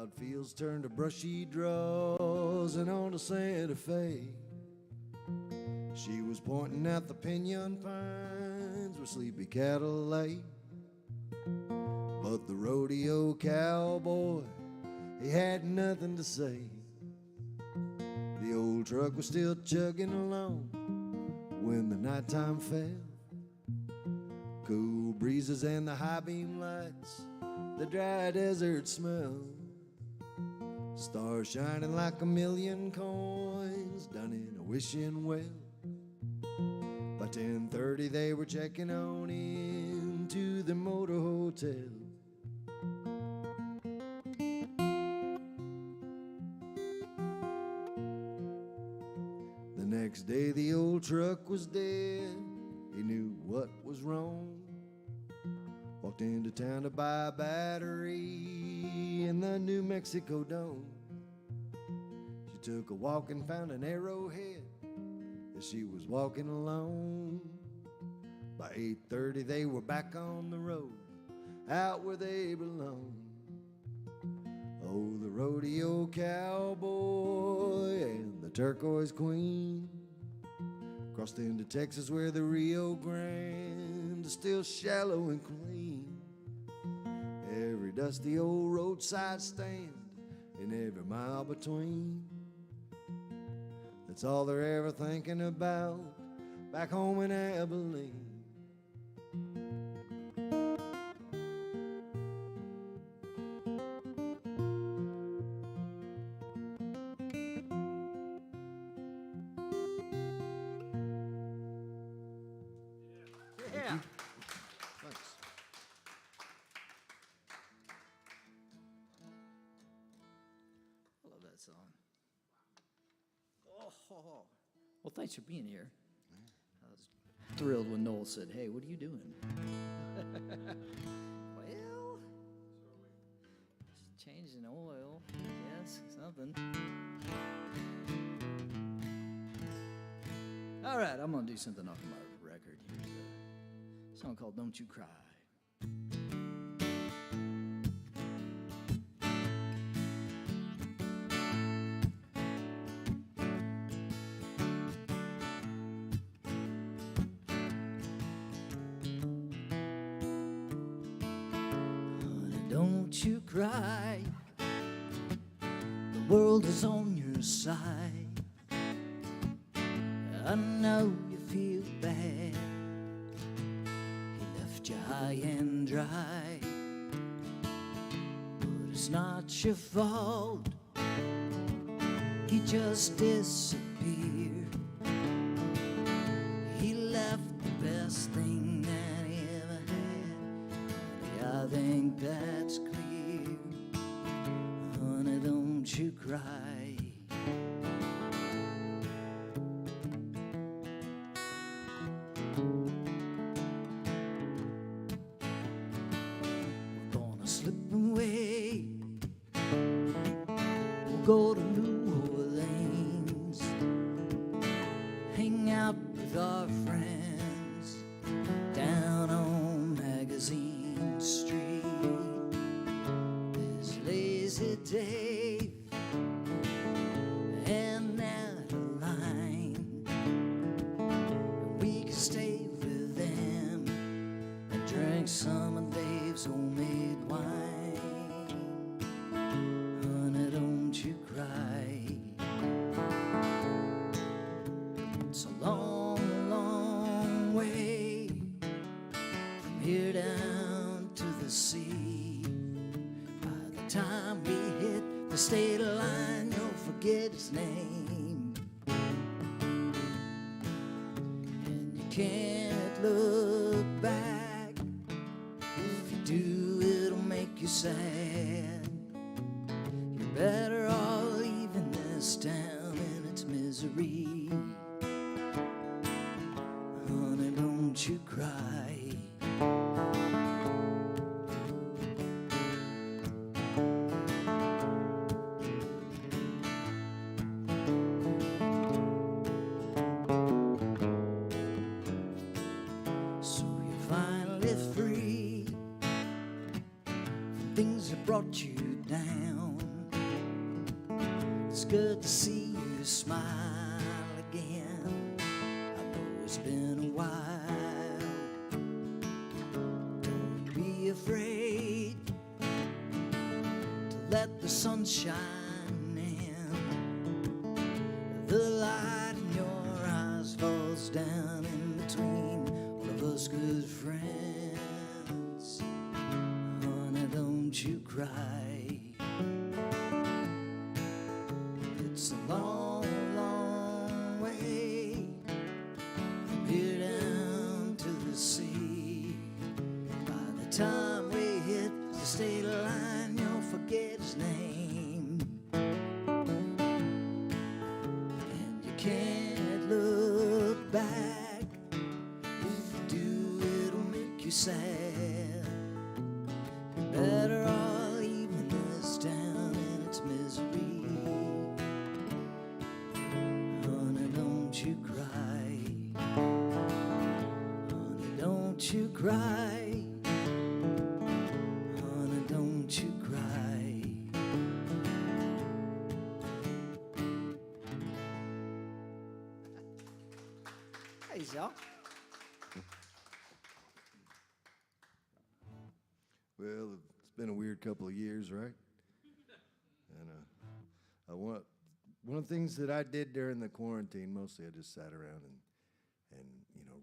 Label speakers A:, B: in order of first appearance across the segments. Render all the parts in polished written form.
A: Plowed fields turned to brushy draws and on to Santa Fe. She was pointing out the pinyon pines where sleepy cattle lay. But the rodeo cowboy, he had nothing to say. The old truck was still chugging along when the nighttime fell. Cool breezes and the high beam lights, the dry desert smell. Stars shining like a million coins down in a wishing well. By 10:30 they were checking on into the motor hotel. The next day the old truck was dead. He knew what was wrong. Walked into town to buy a battery in the New Mexico Dome. She took a walk and found an arrowhead as she was walking alone. By 8:30 they were back on the road, out where they belong. Oh, the rodeo cowboy and the turquoise queen crossed into Texas where the Rio Grande is still shallow and clean. Every dusty old roadside stand and every mile between, that's all they're ever thinking about back home in Abilene.
B: Yeah.
A: Thanks.
B: I love that song. Oh. Well, thanks for being here. I was thrilled when Noel said, "Hey, what are you doing?" Well, just changing oil, I guess, something. All right, I'm going to do something off of my record. Here's a song called Don't You Cry. Honey, don't you cry. The world is on your side. I know you feel bad. He left you high and dry, but it's not your fault. He just disappeared. He left the best thing that he ever had. Honey, I think that's clear. Honey, don't you cry. Go to New Orleans, hang out with our friends down on Magazine Street. There's Lazy Dave and Adeline. We can stay with them and drink some of Dave's homemade wine. You cry. It's a long, long way from here down to the sea. By the time we hit the state line, you'll forget his name, and you can't look back. If you do, it'll make you sad. You're better off leaving this town in its misery. Honey, don't you cry. So you're finally free from things that brought you down. good to see you smile again. I know it's been a while. Don't be afraid to let the sun shine in. The light in your eyes falls down in between all of us good friends. Honey, don't you cry. It's a long, long way from here down to the sea. By the time we hit the state line, you'll forget his name. And you can't look back. If you do, it'll make you sad. You're better off leaving this town in its misery. Honey, don't you cry. Honey, don't you cry. Honey, don't you cry. Hey, y'all.
A: Well, it's been a weird couple of years, right? And one of the things that I did during the quarantine, mostly I just sat around and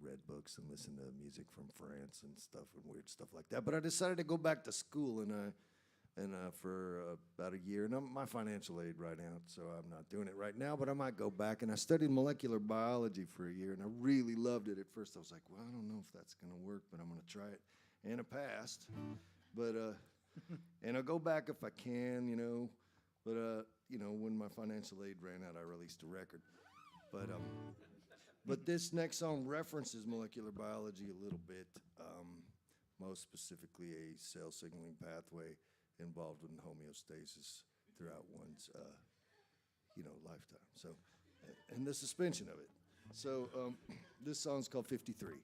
A: read books and listened to music from France and stuff and weird stuff like that. But I decided to go back to school for about a year. And my financial aid right now, so I'm not doing it right now. But I might go back. And I studied molecular biology for a year, and I really loved it. At first, I was like, well, I don't know if that's going to work, but I'm going to try it. And I passed. But and I'll go back if I can, But when my financial aid ran out, I released a record. But this next song references molecular biology a little bit, most specifically a cell signaling pathway involved in homeostasis throughout one's, lifetime. So, and the suspension of it. So this song's called 53.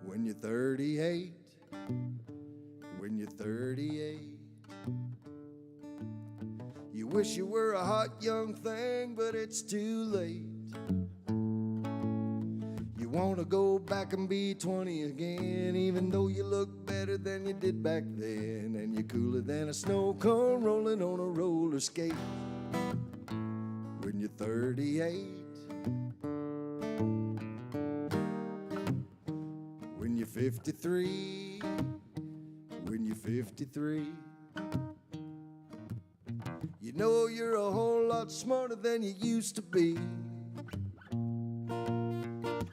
A: When you're 38, when you're 38, you wish you were a hot young thing, but it's too late. You want to go back and be 20 again, even though you look better than you did back then, and you're cooler than a snow cone rolling on a roller skate. When you're 38, when you're 53, when you're 53, you know you're a whole lot smarter than you used to be.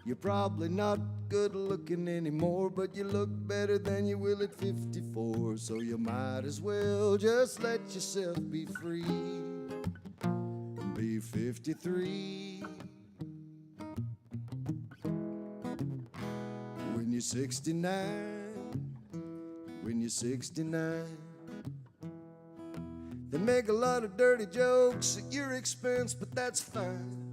A: You're probably not good looking anymore, but you look better than you will at 54. So you might as well just let yourself be free and be 53. When you're 69, when you're 69, they make a lot of dirty jokes at your expense, but that's fine.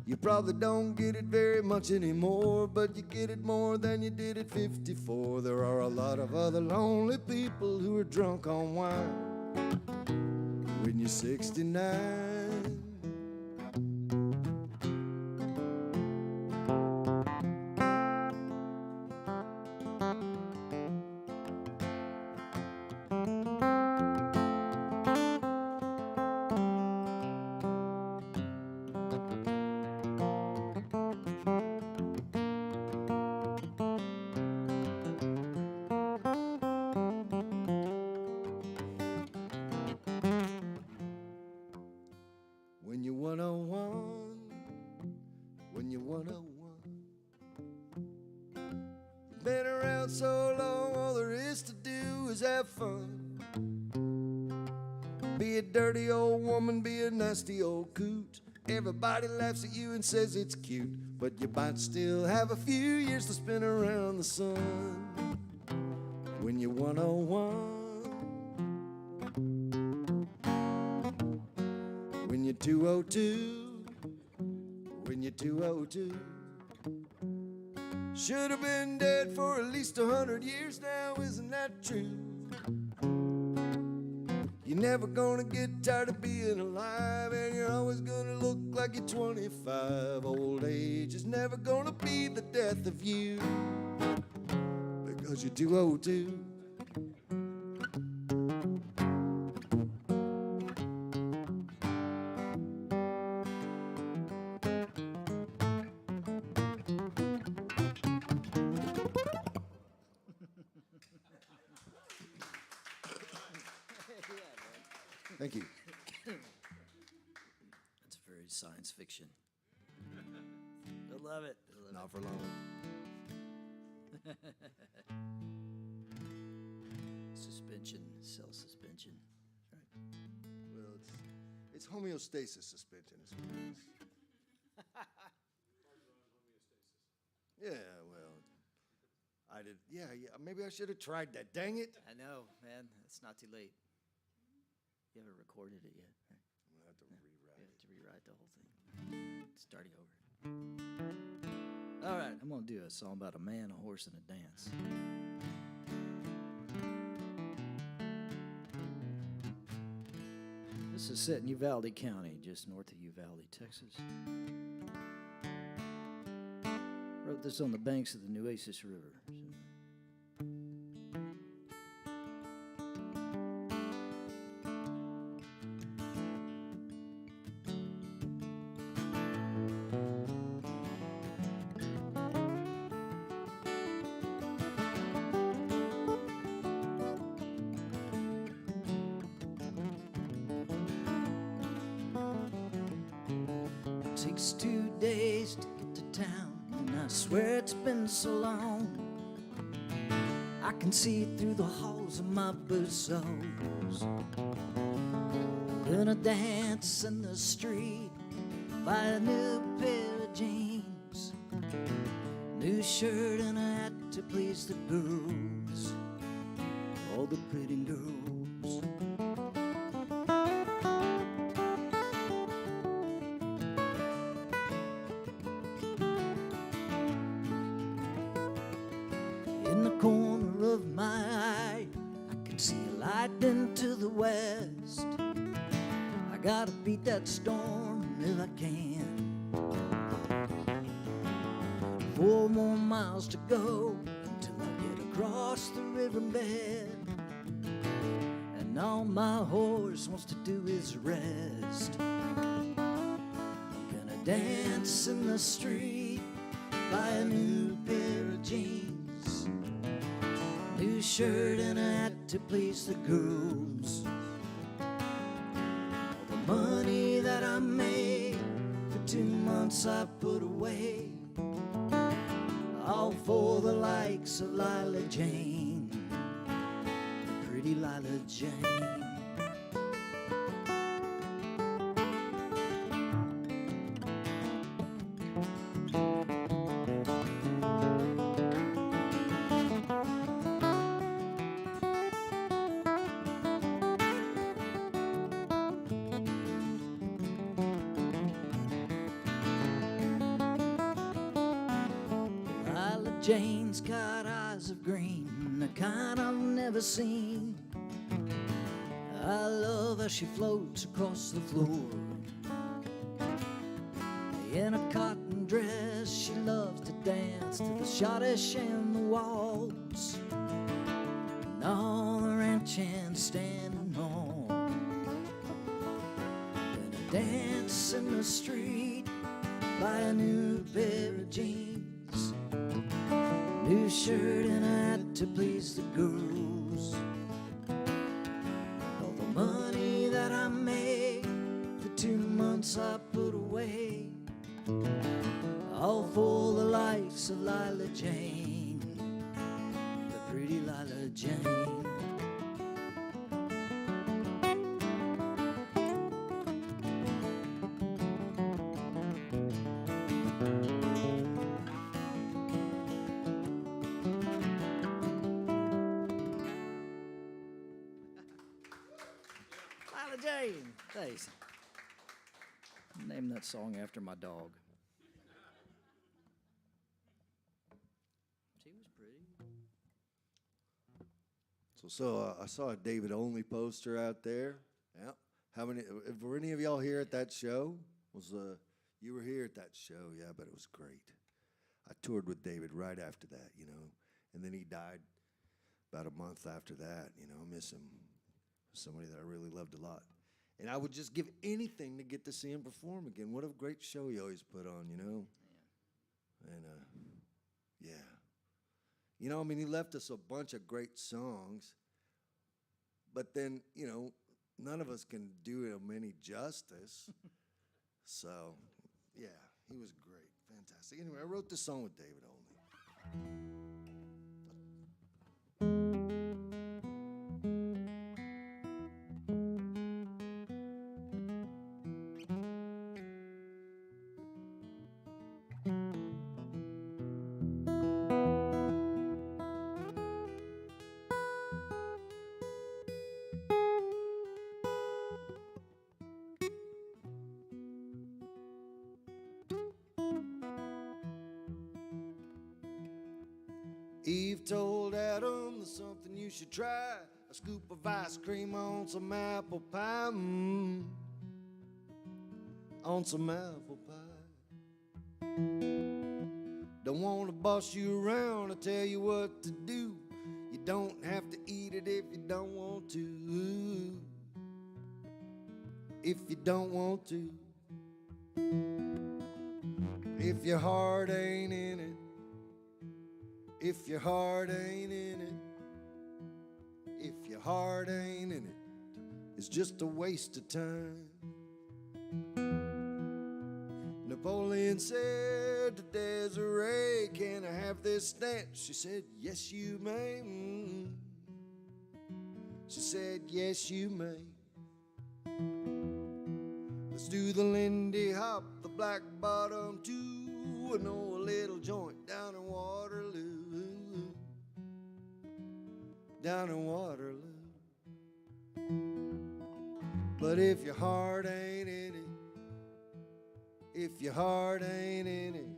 A: You probably don't get it very much anymore, but you get it more than you did at 54. There are a lot of other lonely people who are drunk on wine. When you're 69, when you're 101, when you're 101, you've been around so long, all there is to do is have fun. Be a dirty old woman, be a nasty old coot. Everybody laughs at you and says it's cute, but you might still have a few years to spin around the sun. When you're 101, when you're 202, when you're 202, Should have been dead for at least 100 years now, isn't that true? You're never gonna get tired of being alive, and you're always gonna look like you're 25. Old age is never gonna be the death of you, because you're too old too. Thank you.
B: That's very science fiction. I love it.
A: Not for long.
B: Suspension, cell suspension. Right.
A: Well, it's homeostasis suspension. Is what it is. Yeah, well, I did. Yeah, maybe I should have tried that. Dang it!
B: I know, man. It's not too late. You haven't recorded it yet, right?
A: I'm gonna have to rewrite
B: You
A: it.
B: have to rewrite the whole thing. Starting over. All right, I'm gonna do a song about a man, a horse, and a dance. This is set in Uvalde County, just north of Uvalde, Texas. Wrote this on the banks of the Nueces River. Takes 2 days to get to town, and I swear it's been so long. I can see through the halls of my boot soles. Gonna dance in the street, buy a new pair of jeans, new shirt and a hat to please the girls, all the pretty girls. In the corner of my eye, I can see a light into the west. I gotta beat that storm if I can. 4 more miles to go until I get across the riverbed, and all my horse wants to do is rest. I'm gonna dance in the street, buy a new pair of jeans, new shirt and a hat to please the girls. All the money that I made for 2 months I put away, all for the likes of Lila Jane, the pretty Lila Jane. Lila Jane's got eyes of green, the kind I've never seen. I love how she floats across the floor. In a cotton dress, she loves to dance to the schottish and the waltz, and all the ranch hands standing on. Gonna dance in the street, buy a new pair of jeans, new shirt and a hat to please the girls. All the money that I made for 2 months I put away, all for the likes of Lila Jane, the pretty Lila Jane. Lila Jane, thanks. Name that song after my dog.
A: So I saw a David Only poster out there. Yeah. How many? Were any of y'all here at that show? You were here at that show? Yeah, but it was great. I toured with David right after that, and then he died about a month after that. I miss him. Somebody that I really loved a lot, and I would just give anything to get to see him perform again. What a great show he always put on, And yeah. He left us a bunch of great songs, but then, none of us can do him any justice. So, yeah, he was great. Fantastic. Anyway, I wrote this song with David Only. Eve told Adam there's something you should try. A scoop of ice cream on some apple pie. On some apple pie. Don't want to boss you around or tell you what to do. You don't have to eat it if you don't want to. If you don't want to. If your heart ain't in it. If your heart ain't in it, if your heart ain't in it, it's just a waste of time. Napoleon said to Desiree, can I have this dance? She said, yes, you may. She said, yes, you may. Let's do the Lindy Hop, the Black Bottom too. I know a little joint down in Waterloo. Down in Waterloo. But if your heart ain't in it, if your heart ain't in it,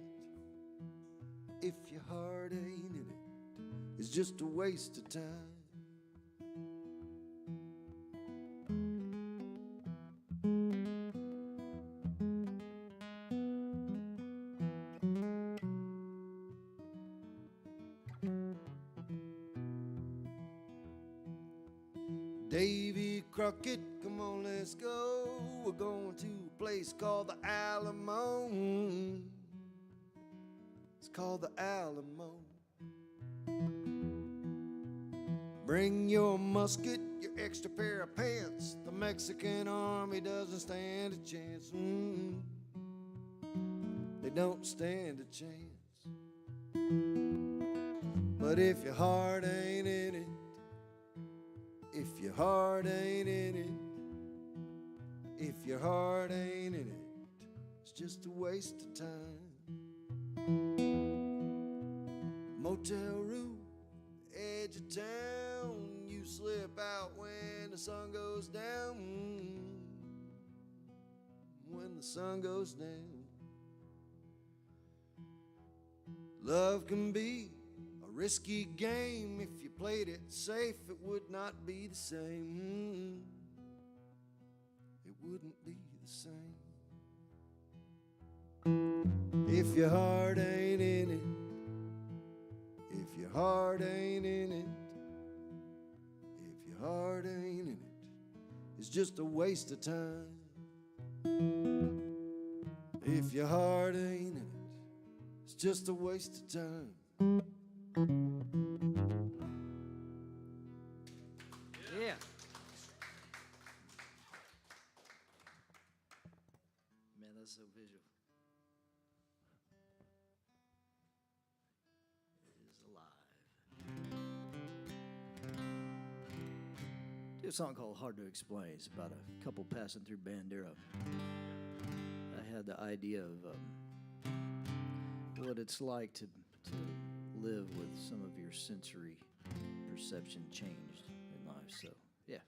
A: if your heart ain't in it, it's just a waste of time. Davy Crockett, come on, let's go. We're going to a place called the Alamo. It's called the Alamo. Bring your musket, your extra pair of pants. The Mexican army doesn't stand a chance. They don't stand a chance. But if your heart ain't in it, if your heart ain't in it, if your heart ain't in it, it's just a waste of time. Motel room, edge of town, you slip out when the sun goes down. When the sun goes down. Love can be a risky game. If you played it safe, it would not be the same. It wouldn't be the same. If your heart ain't in it, if your heart ain't in it, if your heart ain't in it, it's just a waste of time. If your heart ain't in it, it's just a waste of time.
B: Yeah. Man, that's so visual. It is alive. Do a song called Hard to Explain. It's about a couple passing through Bandera. I had the idea of what it's like to live with some of your sensory perception changed in life. So, yeah.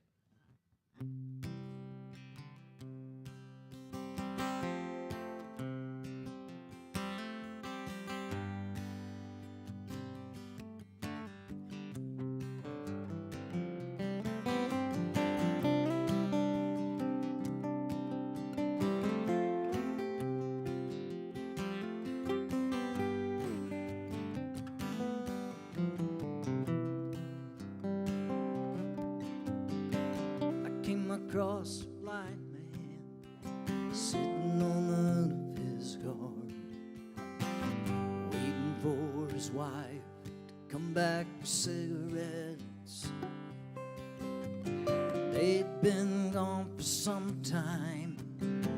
B: across a blind man sitting on the hood of his car, waiting for his wife to come back for cigarettes. They'd been gone for some time.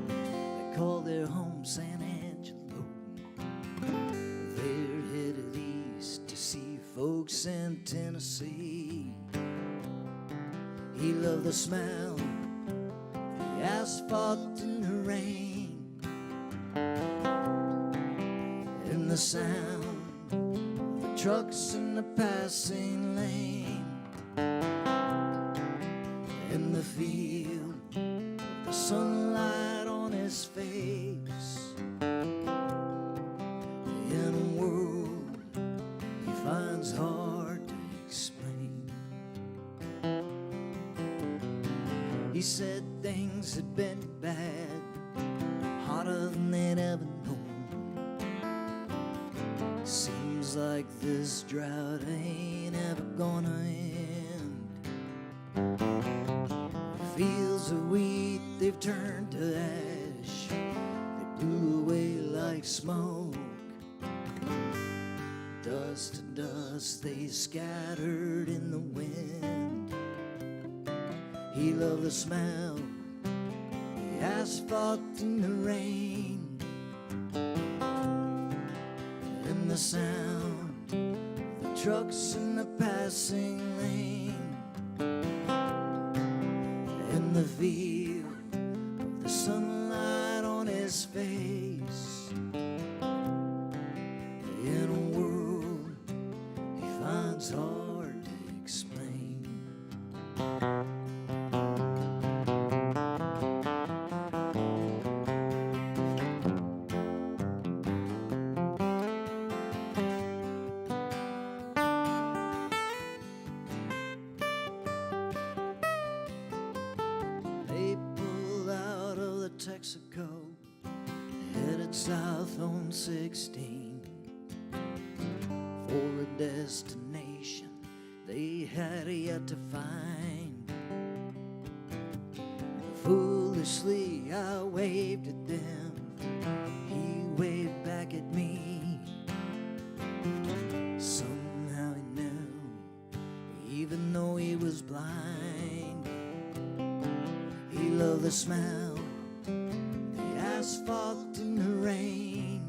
B: They call their home San Angelo. They're headed east to see folks in Tennessee. He loved the smell of the asphalt in the rain, and the sound of the trucks in the passing lane, and the feel of the sunlight on his face. In a world he finds hard to explain. He said things had been bad, hotter than they'd ever known. Seems like this drought ain't ever gonna end. Fields of wheat, they've turned to ash. They blew away like smoke. Dust to dust, they scattered in the wind. He loved the smell, the asphalt in the rain, and the sound of the trucks in the passing lane, and the feel of the sunlight on his face. In a world he finds hard to explain. They pulled out of the Texaco, headed south on 16 for a destination they had yet to find. Foolishly I waved at them, he waved back at me. Somehow he knew, even though he was blind. He loved the smell, the asphalt in the rain,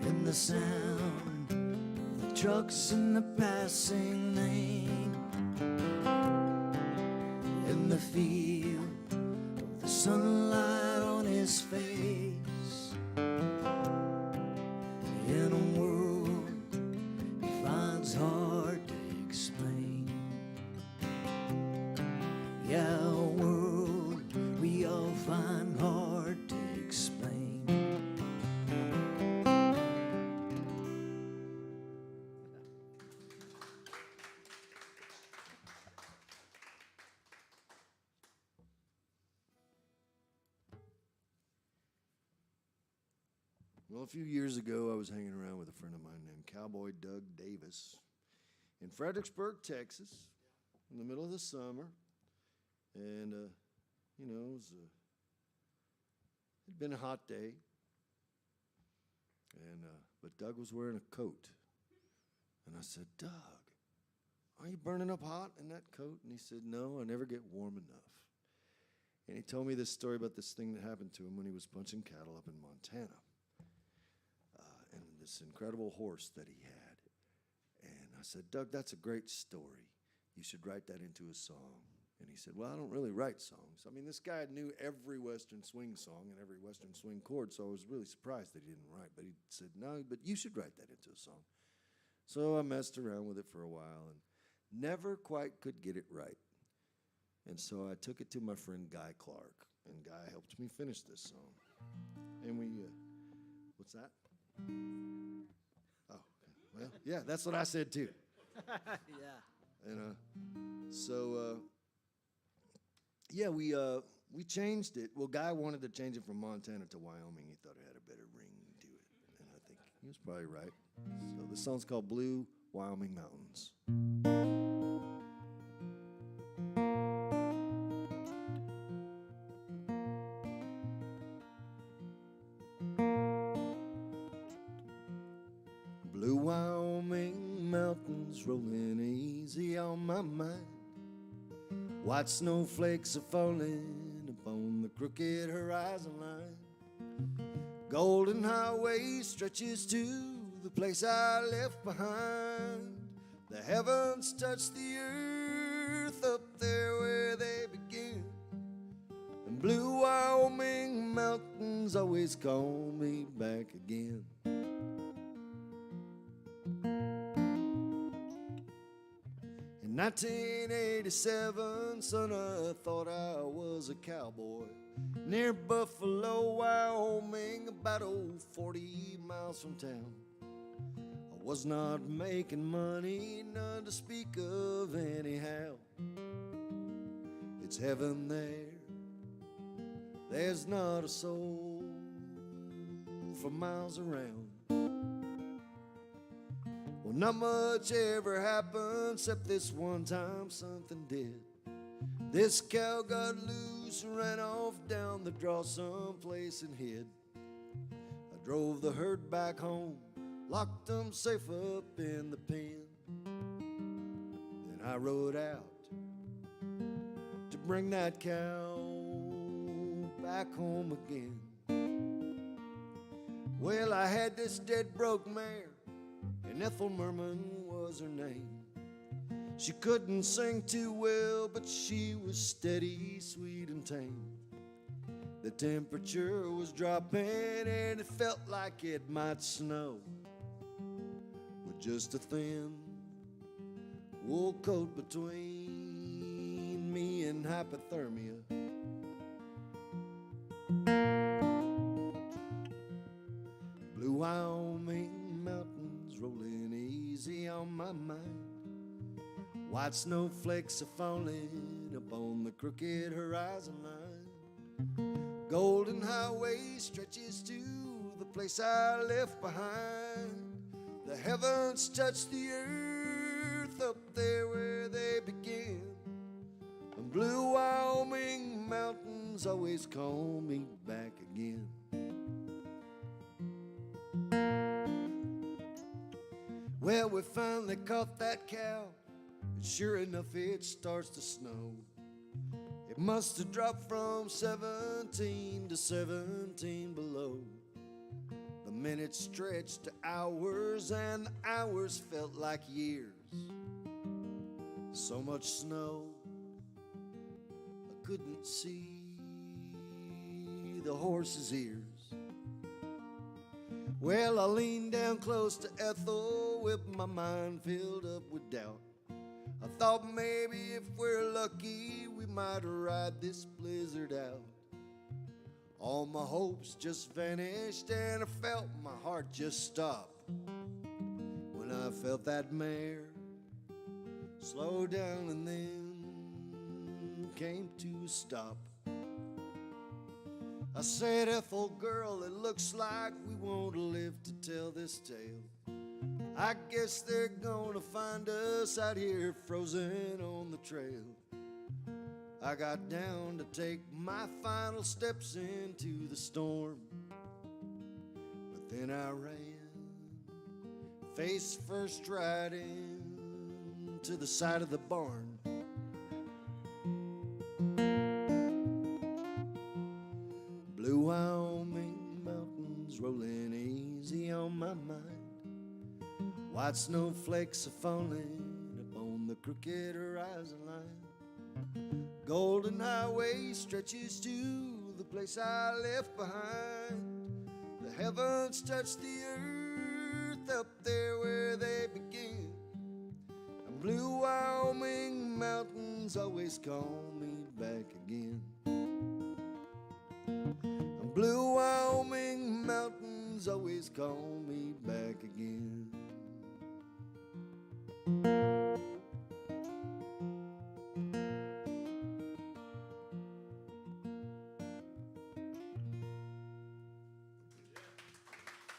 B: and the sound of the trucks in the passing lane, and the feel of the sunlight on his face. In a world he finds hard to explain. Yeah, a world we all find hard to explain.
A: Well, a few years ago, I was hanging around with a friend of mine named Cowboy Doug Davis in Fredericksburg, Texas, in the middle of the summer. And, you know, it'd been a hot day. And, but Doug was wearing a coat. And I said, Doug, are you burning up hot in that coat? And he said, no, I never get warm enough. And he told me this story about this thing that happened to him when he was punching cattle up in Montana. And this incredible horse that he had. And I said, Doug, that's a great story. You should write that into a song. And he said, well, I don't really write songs. I mean, this guy knew every Western swing song and every Western swing chord, so I was really surprised that he didn't write. But he said, no, but you should write that into a song. So I messed around with it for a while and never quite could get it right. And so I took it to my friend Guy Clark, and Guy helped me finish this song. And we, what's that? Oh, okay. Well, yeah, that's what I said too.
B: Yeah.
A: And so yeah, we changed it. Well, Guy wanted to change it from Montana to Wyoming. He thought it had a better ring to it, and I think he was probably right. So the song's called Blue Wyoming Mountains. mountains rolling easy on my mind. White snowflakes are falling upon the crooked horizon line. Golden highway stretches to the place I left behind. The heavens touch the earth up there where they begin. And blue Wyoming mountains always call me back again. In 1987, son, I thought I was a cowboy. Near Buffalo, Wyoming, about 40 miles from town. I was not making money, none to speak of anyhow. It's heaven there, there's not a soul for miles around. Well, not much ever happened, except this one time something did. This cow got loose and ran off down the draw someplace and hid. I drove the herd back home, locked them safe up in the pen. Then I rode out to bring that cow back home again. Well, I had this dead broke mare, and Ethel Merman was her name. She couldn't sing too well, but she was steady, sweet, and tame. The temperature was dropping, and it felt like it might snow, with just a thin wool coat between me and hypothermia. Blue Wyoming mountains rolling easy on my mind. White snowflakes are falling upon the crooked horizon line. Golden highway stretches to the place I left behind. The heavens touch the earth up there where they begin. And blue Wyoming mountains always call me back again. Well, we finally caught that cow. Sure enough, it starts to snow. It must have dropped from 17 to 17 below. The minutes stretched to hours, and the hours felt like years. So much snow, I couldn't see the horse's ears. Well, I leaned down close to Ethel with my mind filled up with doubt. I thought maybe if we're lucky, we might ride this blizzard out. All my hopes just vanished, and I felt my heart just stop when I felt that mare slow down and then came to a stop. I said, Ethel, girl, it looks like we won't live to tell this tale. I guess they're gonna find us out here frozen on the trail. I got down to take my final steps into the storm, but then I ran face first right into the side of the barn. Blue Wyoming mountains rolling easy on my mind. White snowflakes are falling upon the crooked horizon line. Golden highway stretches to the place I left behind. The heavens touch the earth up there where they begin. And blue Wyoming mountains always call me back again. And blue Wyoming mountains always call me back again.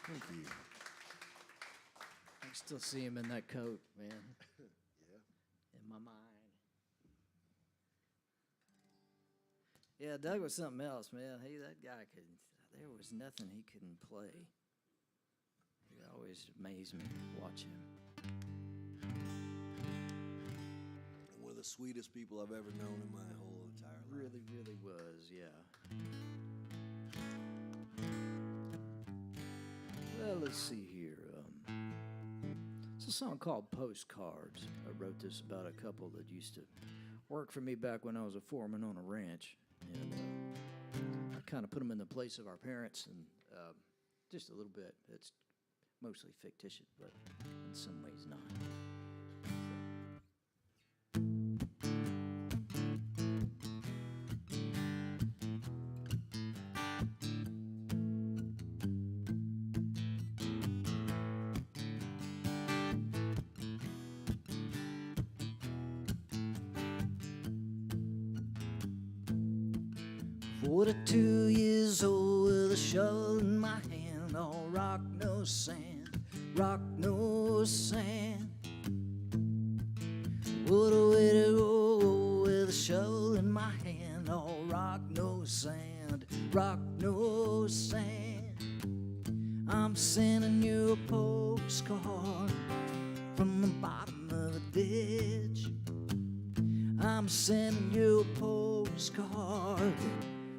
A: Thank you.
B: I can still see him in that coat, man.
A: Yeah.
B: In my mind. Yeah, Doug was something else, man. That guy there was nothing he couldn't play. He always amazed me to watch him.
A: sweetest people I've ever known in my whole entire life.
B: Really, really was, yeah. Well, let's see here. It's a song called Postcards. I wrote this about a couple that used to work for me back when I was a foreman on a ranch. And I kind of put them in the place of our parents, and just a little bit. It's mostly fictitious, but in some ways not. So 42 years old with a shovel in my hand, all rock, no sand, rock, no sand. What a way to go with a shovel in my hand, all rock, no sand, rock, no sand. I'm sending you a postcard from the bottom of a ditch. I'm sending you a postcard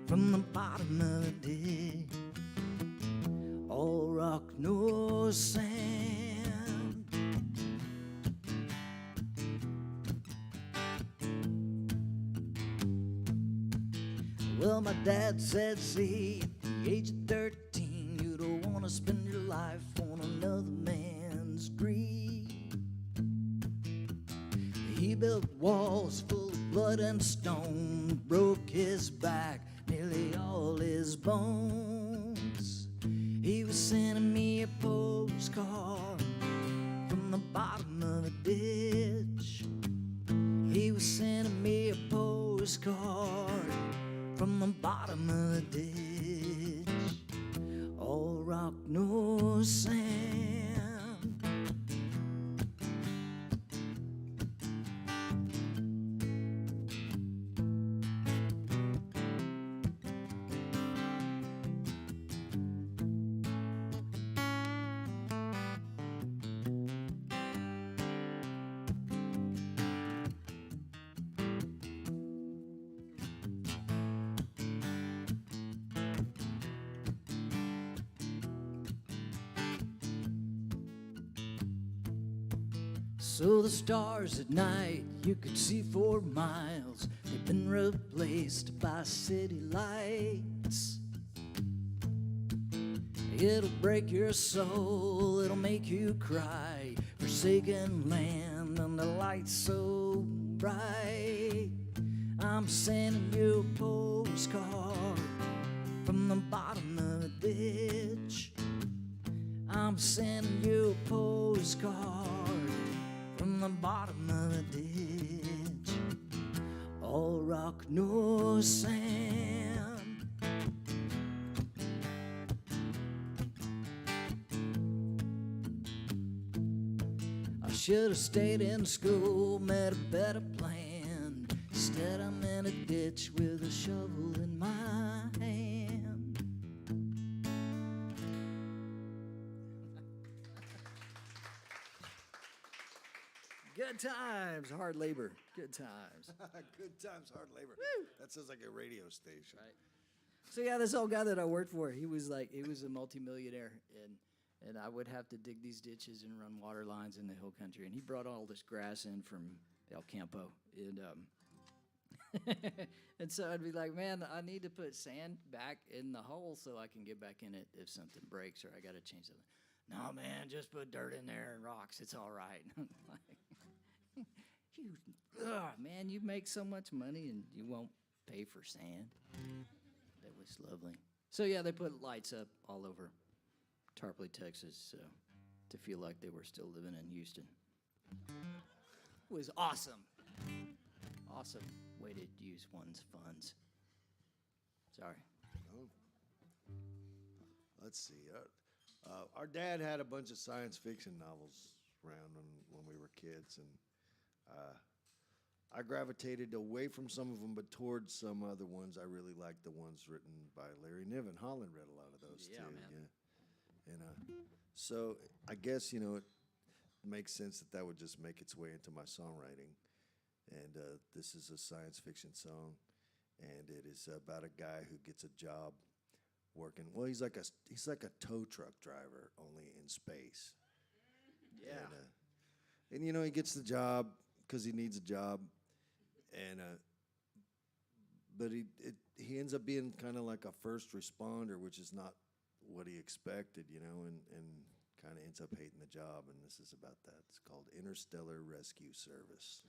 B: from the bottom of a ditch. All rock, no sand. Well, my dad said, see, at the age of 13, you don't want to spend your life on another man's greed. He built walls full of blood and stone, broke his back, nearly all his bones. He was sending me a postcard from the bottom of a ditch. He was sending me a postcard from the bottom of a ditch. All rock, no sand. So the stars at night you could see for miles, they've been replaced by city lights. It'll break your soul, it'll make you cry, forsaken land under lights so bright. I'm sending you a postcard from the bottom of a ditch. I'm sending you a postcard from the bottom of a ditch. All rock, no sand. I should have stayed in school, made a better plan. Instead I'm in a ditch with a shovel in my hand. Good times, hard labor. Good times.
A: Good times, hard labor.
B: Woo.
A: That sounds like a radio station.
B: Right. So yeah, this old guy that I worked for, he was a multimillionaire, and I would have to dig these ditches and run water lines in the hill country. And he brought all this grass in from El Campo, and and so I'd be like, man, I need to put sand back in the hole so I can get back in it if something breaks or I got to change something. No, man, just put dirt in there and rocks. It's all right. Man, you make so much money and you won't pay for sand. That was lovely. So yeah, they put lights up all over Tarpley, Texas, to feel like they were still living in Houston. It was awesome. Awesome way to use one's funds. Sorry.
A: Oh. Let's see. Our dad had a bunch of science fiction novels around when we were kids, and I gravitated away from some of them, but towards some other ones. I really liked the ones written by Larry Niven. Hollin read a lot of those too.
B: Man.
A: Yeah. And so I guess, it makes sense that would just make its way into my songwriting. And this is a science fiction song, and it is about a guy who gets a job working. Well, he's like a tow truck driver, only in space.
B: Yeah.
A: And you know, he gets the job because he needs a job, and but he ends up being kind of like a first responder, which is not what he expected, you know, and kind of ends up hating the job. And this is about that. It's called Interstellar Rescue Service.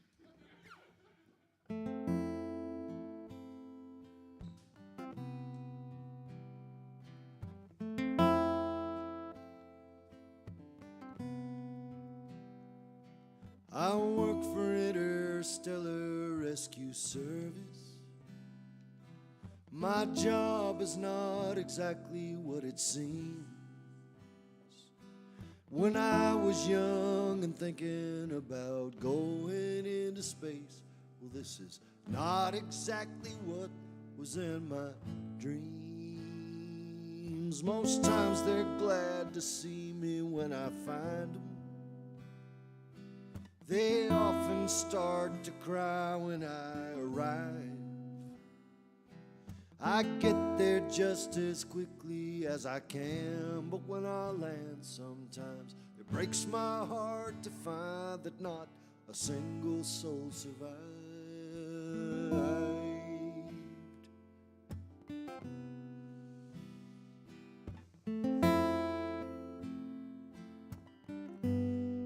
A: I work for Interstellar Rescue Service. My job is not exactly what it seems. When I was young and thinking about going into space, well, this is not exactly what was in my dreams. Most times they're glad to see me when I find them. They often start to cry when I arrive. I get there just as quickly as I can, but when I land sometimes it breaks my heart to find that not a single soul survived.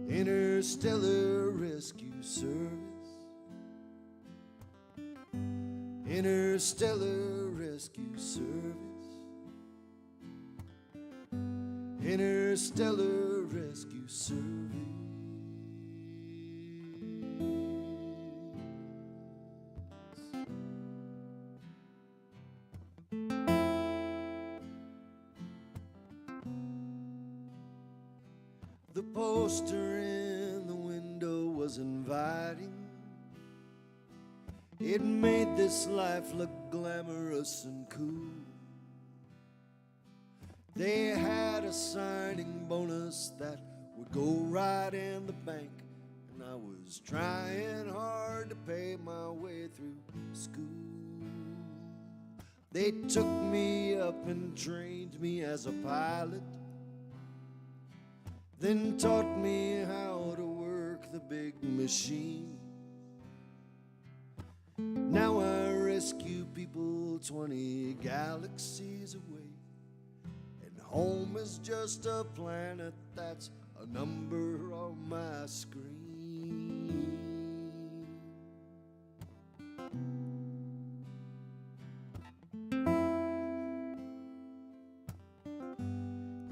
A: Interstellar Rescue Service. Interstellar Rescue Service. Interstellar Rescue Service. The poster in the window was inviting. It made this life look glamorous and cool. They had a signing bonus that would go right in the bank, and I was trying hard to pay my way through school. They took me up and trained me as a pilot, then taught me how to work the big machine. Now I rescue people 20 galaxies away, and home is just a planet that's a number on my screen.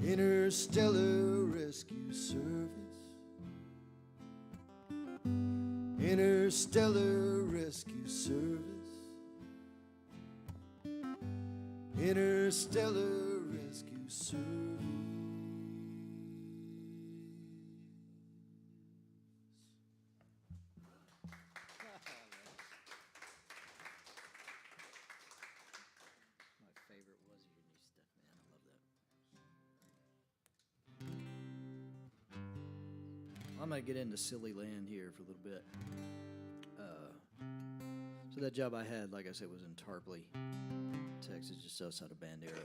A: Interstellar Rescue Service. Interstellar Rescue Service. Interstellar Rescue Service.
B: My favorite was your new stuff, man. I love that. I'm gonna get into silly land here for a little bit. So that job I had, like I said, was in Tarpley, Texas, just outside of Bandera.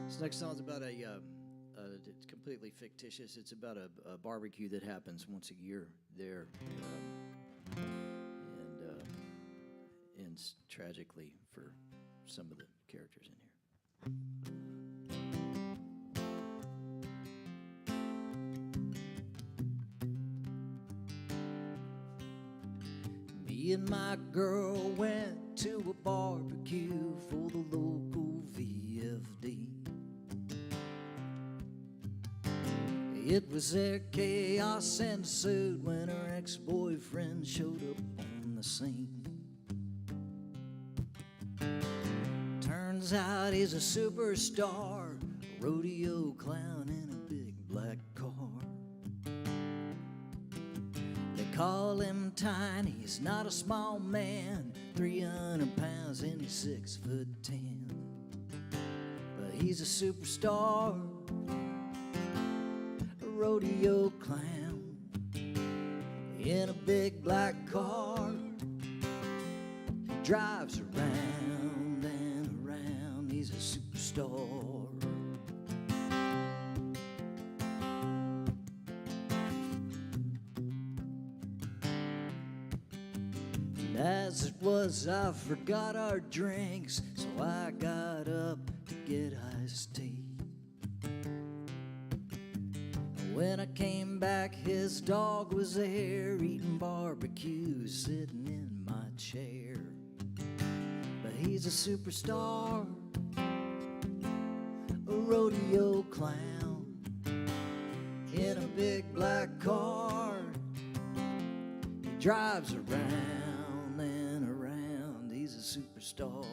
B: This next song's about it's completely fictitious. It's about a barbecue that happens once a year there, and ends tragically for some of the characters in here. Me and my girl went to a barbecue for the local VFD. It was their chaos and suit when her ex-boyfriend showed up on the scene. Turns out he's a superstar, a rodeo clown in a big black car. They call him Tiny, he's not a small man, 300 pounds and he's 6'10". But he's a superstar, a rodeo clown. in a big black car. He drives around and around, he's a superstar. And as it was, I forgot our drinks, so I got up to get iced tea. When I came back, his dog was there, eating barbecue, sitting in my chair. But he's a superstar, a rodeo clown, in a big black car. He drives around and around, he's a superstar.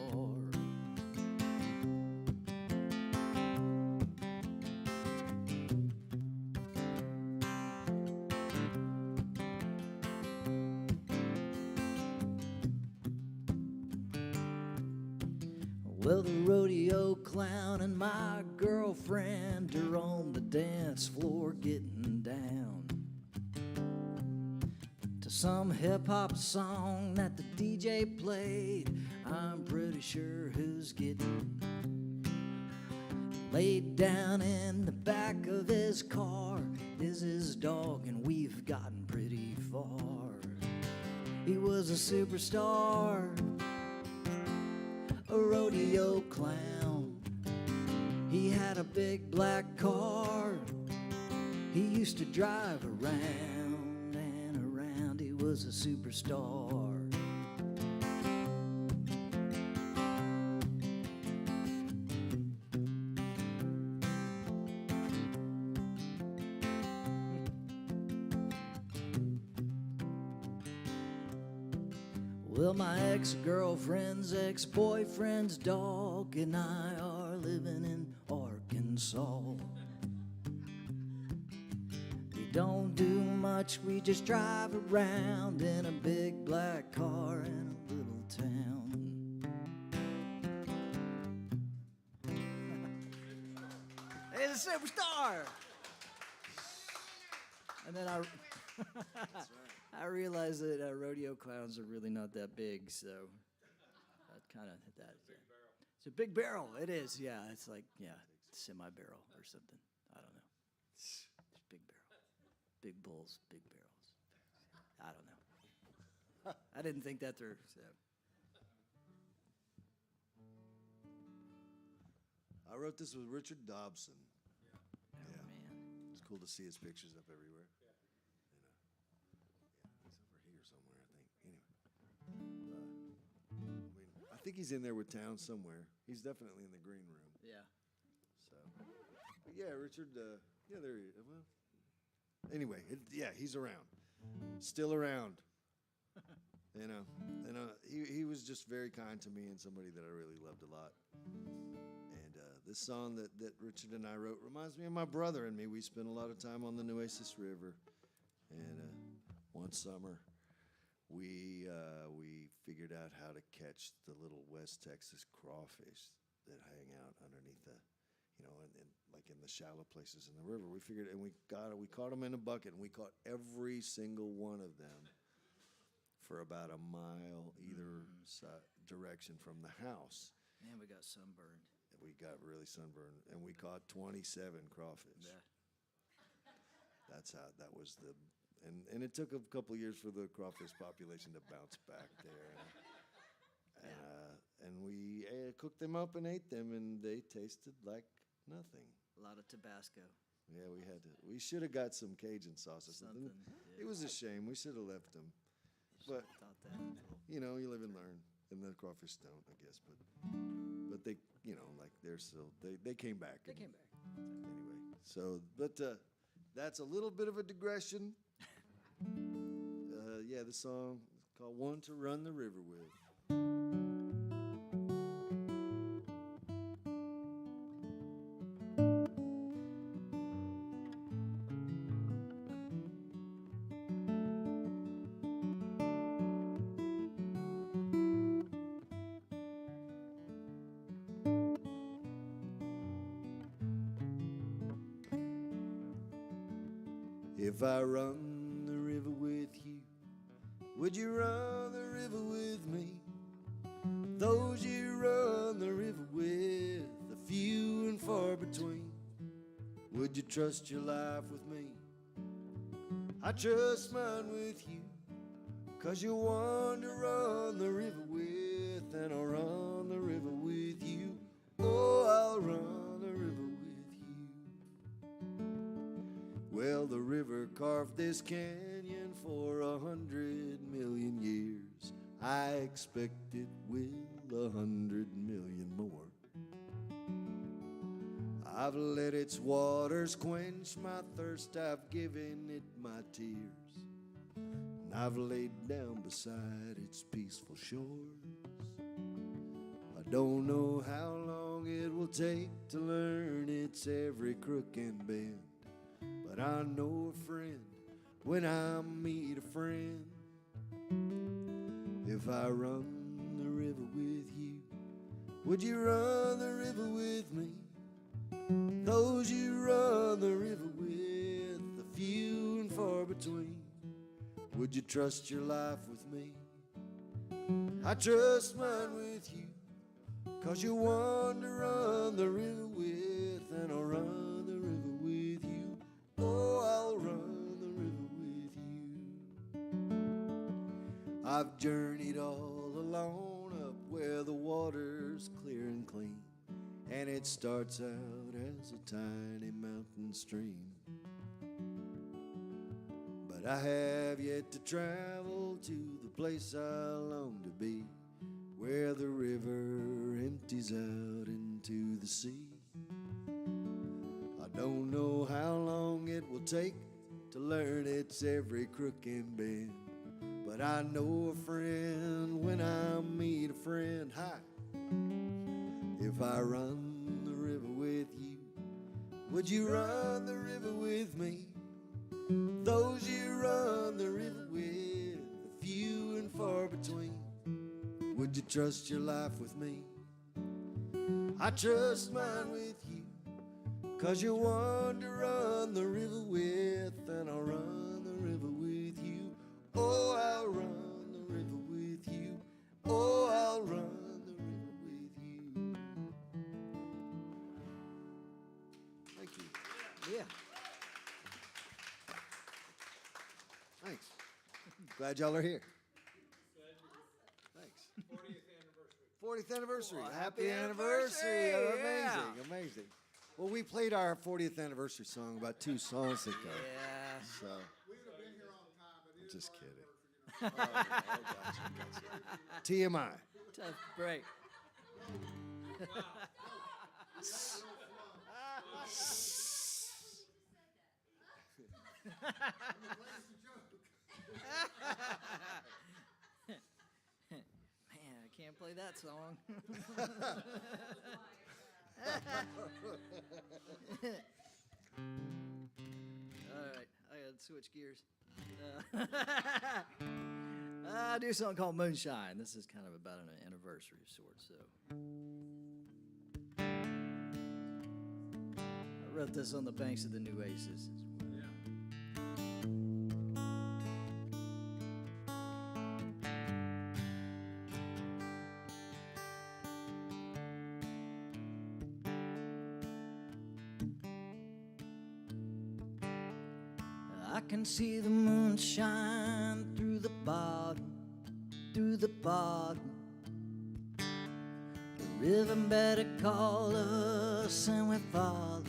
B: Well, the rodeo clown and my girlfriend are on the dance floor getting down to some hip-hop song that the DJ played. I'm pretty sure who's getting laid down in the back of his car is his dog, and we've gotten pretty far. He was a superstar, a rodeo clown. He had a big black car. He used to drive around and around. He was a superstar. Well, my ex-girlfriend's ex-boyfriend's dog and I are living in Arkansas. We don't do much, we just drive around in a big black car in a little town. He's a superstar! And then I realized that rodeo clowns are really not that big, so that kind of that. It's a big barrel. It is, yeah. It's like semi-barrel or something. I don't know. It's big barrel, big bulls, big barrels. I don't know. I didn't think that through. So.
A: I wrote this with Richard Dobson.
B: Oh,
A: Yeah.
B: man.
A: It's cool to see his pictures up everywhere. He's over here somewhere, I think. Anyway, I think he's in there with Town somewhere. He's definitely in the green room.
B: Yeah.
A: So, but yeah, Richard. Yeah, there he is. Well, anyway, he's around, still around. He was just very kind to me and somebody that I really loved a lot. And this song that Richard and I wrote reminds me of my brother and me. We spent a lot of time on the Nueces River, and one summer we figured out how to catch the little West Texas crawfish that hang out underneath the, and like in the shallow places in the river. We figured, and we caught them in a bucket, and we caught every single one of them for about a mile either direction from the house.
B: Man, we got sunburned.
A: We got really sunburned, and we caught 27 crawfish.
B: Yeah.
A: That was the, and it took a couple of years for the crawfish population to bounce back there. And we cooked them up and ate them, and they tasted like nothing.
B: A lot of Tabasco.
A: Yeah, we should have got some Cajun sauce or something.
B: Yeah.
A: It was a shame. We should have left them. But
B: Thought that.
A: you live and learn, and the crawfish don't, I guess. But they, like they're still they came back.
B: They came back.
A: Anyway, so that's a little bit of a digression. The song is called "One to Run the River With." If I run the river with you, Would you run the river with me? Those you run the river with, the few and far between. Would you trust your life with me? I trust mine with you, 'cause you're one to run the river with, and I'll run the river with you. Oh, I'll run the river with you. Well, the river carved this canyon for 100 million years. I expect it will 100 million more. I've let its waters quench my thirst, I've given it my tears, and I've laid down beside its peaceful shores. I don't know how long it will take to learn its every crook and bend, but I know a friend when I meet a friend. If I run the river with you, would you run the river with me? Those you run the river with, the few and far between. Would you trust your life with me? I trust mine with you, 'cause you're one to run the river with, and I'll run the river with you. Oh, I'll run the river with you. I've journeyed all alone up where the water's clear and clean, and it starts out as a tiny mountain stream. But I have yet to travel to the place I long to be, where the river empties out into the sea. I don't know how long it will take to learn its every crook and bend, but I know a friend when I meet a friend. Hi. If I run the river with you, would you run the river with me? Those you run the river with, the few and far between. Would you trust your life with me? I trust mine with you, 'cause you're one to run the river with, and I'll run the river with you. Oh, I'll run the river with you. Oh, I'll run.
B: Yeah.
A: Thanks. Glad y'all are here. Thanks.
C: 40th anniversary.
A: 40th anniversary.
B: Well,
A: Happy
B: happy
A: anniversary.
B: anniversary. Yeah.
A: Amazing, amazing. Well, we played our 40th anniversary song about 2 songs ago.
B: Yeah.
A: So,
C: We would have been here on time, but it is
A: just
C: our
A: kidding.
C: anniversary,
A: Gotcha. TMI.
B: Tough break. Man, I can't play that song. All right, I gotta switch gears. I do something called Moonshine. This is kind of about an anniversary of sorts. So I wrote this on the banks of the New Aces. I can see the moon shine through the bottom, through the bottom. The river better call us and we follow.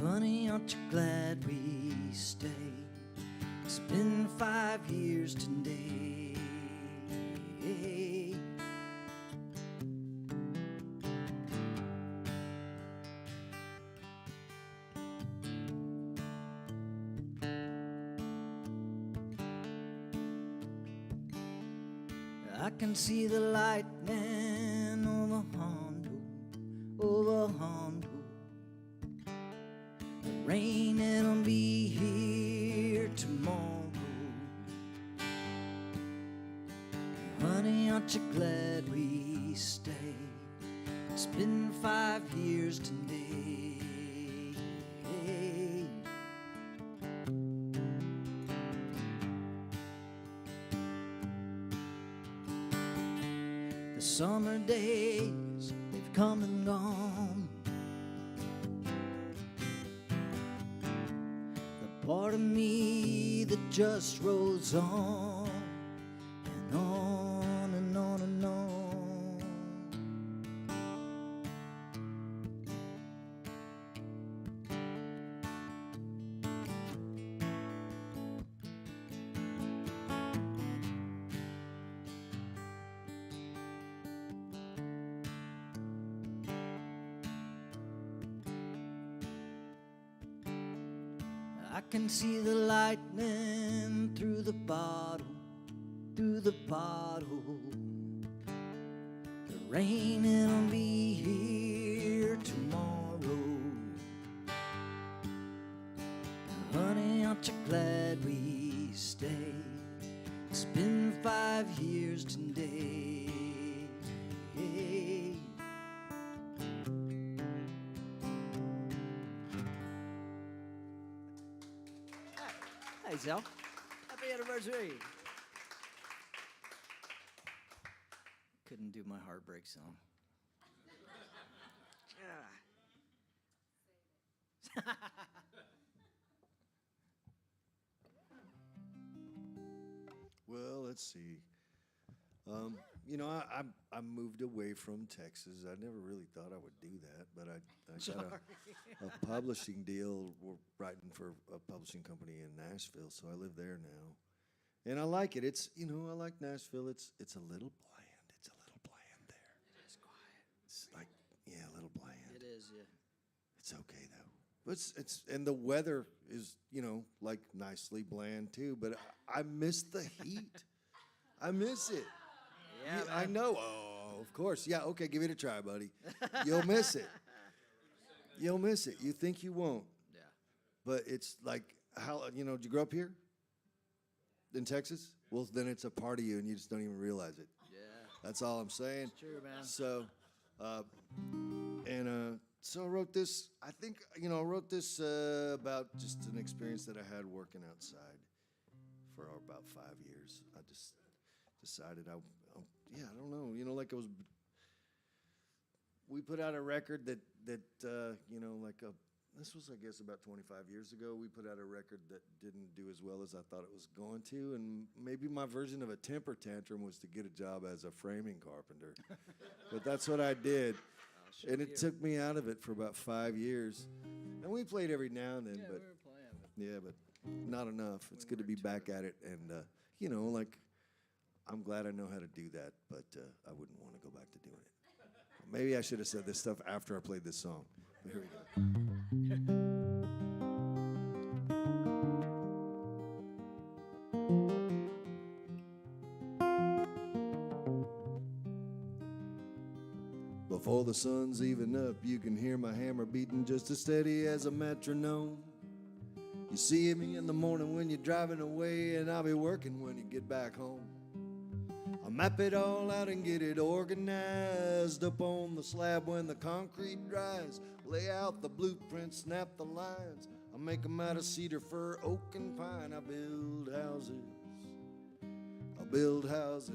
B: Honey, aren't you glad we stayed? It's been 5 years today. I can see the lightning over Hondo, over Hondo. The rain, it'll be here tomorrow. Honey, aren't you glad we stayed? It's been 5 years today. summer days, they've come and gone. The part of me that just rolls on and on and on and on. I can see the lightning through the bottle, through the bottle. The rain, it'll be here tomorrow. Honey, aren't you glad we stayed? It's been 5 years today. Hey, Zell. Happy anniversary. Couldn't do my heartbreak song.
A: Well, let's see. You know, I moved away from Texas. I never really thought I would do that, but I got a publishing deal. We're writing for a publishing company in Nashville, so I live there now, and I like it. It's I like Nashville. It's a little bland. It's a little bland there.
B: It's quiet.
A: It's like a little bland.
B: It is, yeah.
A: It's okay though. But it's and the weather is like nicely bland too. But I miss the heat. I miss it.
B: Yeah,
A: I know. Oh, of course. Yeah, okay, give it a try, buddy. You'll miss it. You'll miss it. You think you won't.
B: Yeah.
A: But it's like, did you grow up here? In Texas? Well, then it's a part of you, and you just don't even realize it.
B: Yeah.
A: That's all I'm saying.
B: It's true, man.
A: So, so I wrote this, I think, I wrote this about just an experience that I had working outside for about 5 years. I just decided I don't know, like it was, we put out a record that this was, I guess, about 25 years ago. We put out a record that didn't do as well as I thought it was going to, and maybe my version of a temper tantrum was to get a job as a framing carpenter. But that's what I did, and it took me out of it for about 5 years. And we played every now and then, but
B: we were playing.
A: but not enough. It's good to be back at it, and like, I'm glad I know how to do that, but I wouldn't want to go back to doing it. Maybe I should have said this stuff after I played this song. But here we go. Before the sun's even up, you can hear my hammer beating just as steady as a metronome. You see me in the morning when you're driving away, and I'll be working when you get back home. I map it all out and get it organized up on the slab when the concrete dries. Lay out the blueprint, snap the lines. I make them out of cedar, fir, oak, and pine. I build houses. I build houses.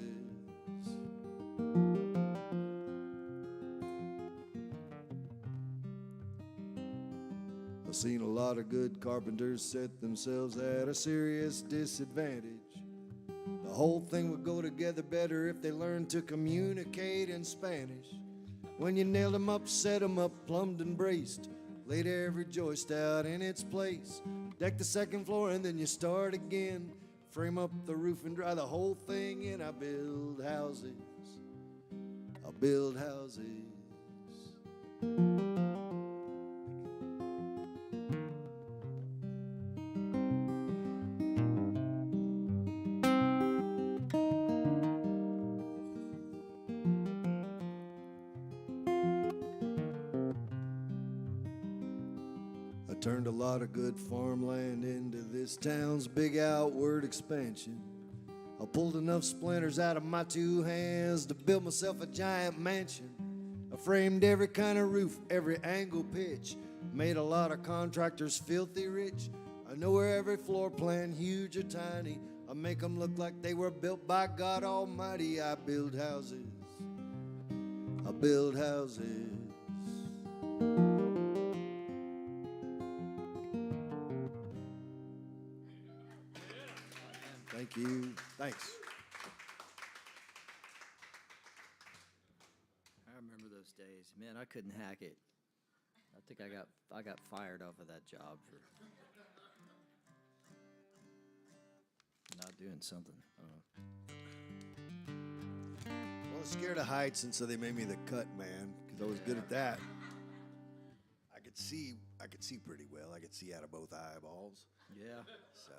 A: I've seen a lot of good carpenters set themselves at a serious disadvantage. The whole thing would go together better if they learned to communicate in Spanish. When you nailed them up, set them up, plumbed and braced, laid every joist out in its place, deck the second floor and then you start again, frame up the roof and dry the whole thing in. I build houses. I build houses. Turned a lot of good farmland into this town's big outward expansion. I pulled enough splinters out of my two hands to build myself a giant mansion. I framed every kind of roof, every angle pitch, made a lot of contractors filthy rich. I know where every floor plan, huge or tiny, I make them look like they were built by God Almighty. I build houses. I build houses. Thank you. Thanks.
B: I remember those days. Man, I couldn't hack it. I think I got fired off of that job for not doing something.
A: Well, I was scared of heights, and so they made me the cut man because I was good at that. I could see pretty well. I could see out of both eyeballs.
B: Yeah.
A: So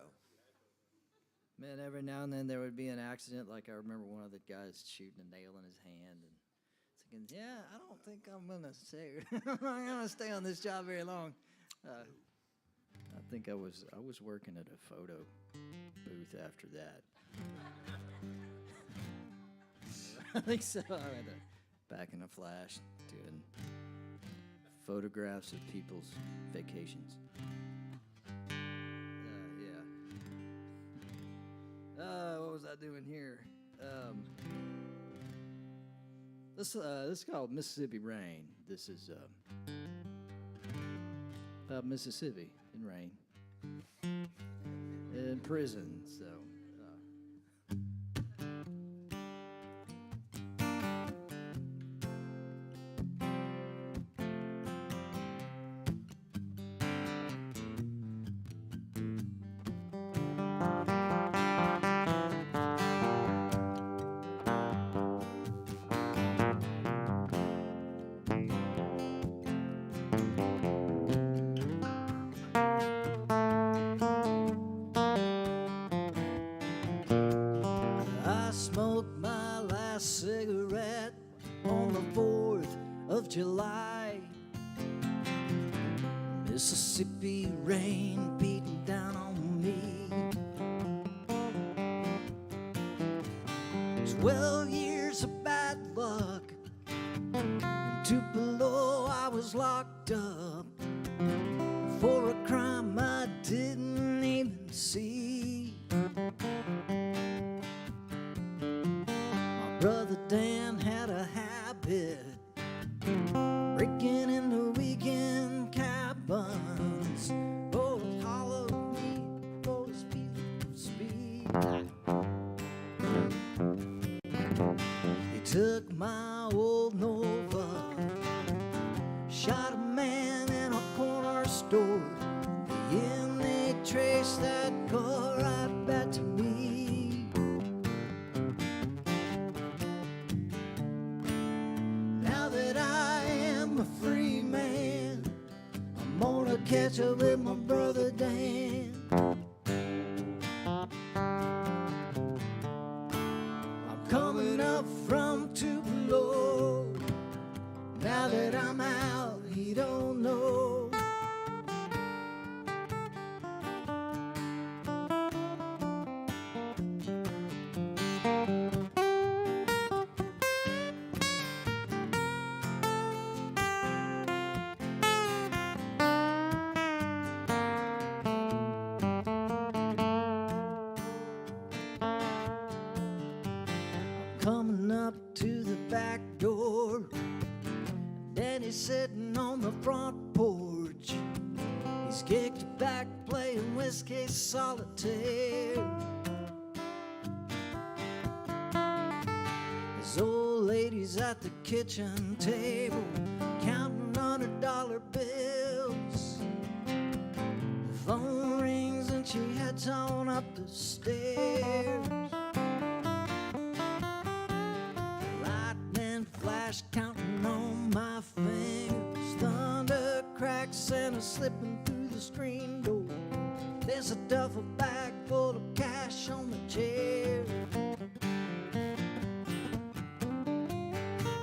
B: Man, every now and then there would be an accident. Like I remember one of the guys shooting a nail in his hand and thinking, yeah, I don't think I'm gonna stay. I'm not gonna stay on this job very long. I think I was working at a photo booth after that. I think so. I had back in a flash doing photographs of people's vacations. What was I doing here? This is called Mississippi Rain. This is about Mississippi in rain. In prison, so. Cigarette on the 4th of July. Mississippi rain beating down on me. 12 years of bad luck, and Tupelo I was locked up for a crime I didn't even see. Brother Dan had a habit breaking into weekend cabins. Oh, hollow me for his speed. He took my old Nova, shot a man in a corner store. In the end, they traced that car right back to me. Catch up with my brother Dan. I'm coming up from Tupelo. Now that I'm out, he don't know. Coming up to the back door, Daddy's sitting on the front porch. He's kicked back playing whiskey solitaire. His old lady's at the kitchen table counting $100 bills. The phone rings and she heads on up the stairs. Counting on my fingers, thunder cracks and a slipping through the screen door. There's a duffel bag full of cash on the chair.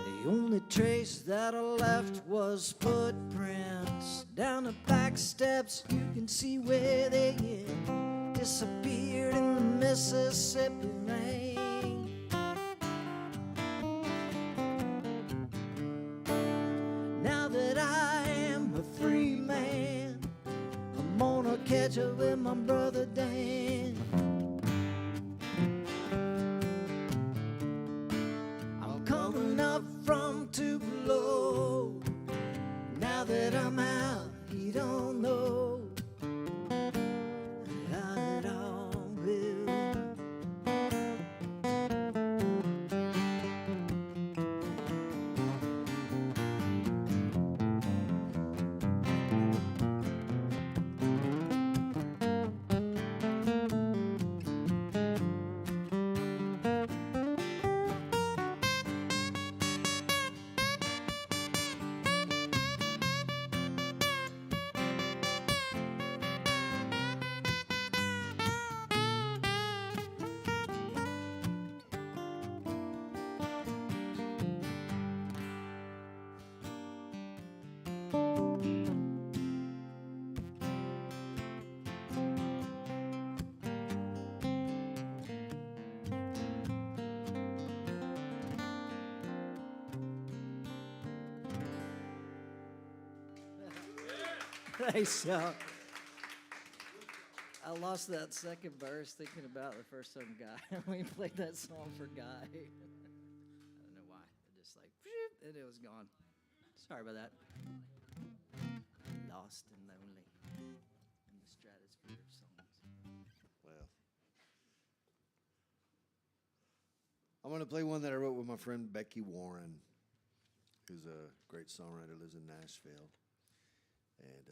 B: The only trace that I left was footprints down the back steps. You can see where they end, disappeared in the Mississippi rain. Catch up with my brother Dan. I'm coming up from Tupelo. Hey, so I lost that second verse thinking about the first time Guy. We played that song for Guy. I don't know why. It just like, and it was gone. Sorry about that. Lost and lonely in the stratosphere of songs.
A: Well, I'm going to play one that I wrote with my friend Becky Warren, who's a great songwriter, lives in Nashville. And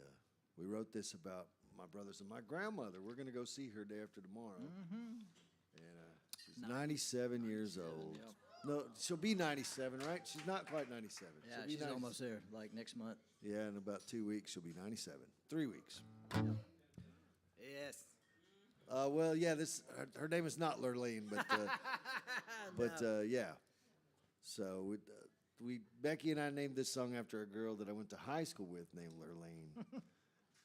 A: we wrote this about my brothers and my grandmother. We're going to go see her day after tomorrow. And she's 97 years old.
B: Yep.
A: No, she'll be 97, right? She's not quite 97.
B: Yeah,
A: She'll be
B: she's almost there, like next month.
A: Yeah, in about 2 weeks, she'll be 97. 3 weeks.
B: Yes.
A: Well, yeah, her name is not Lurleen, but yeah. So Becky and I named this song after a girl that I went to high school with named Lurleen,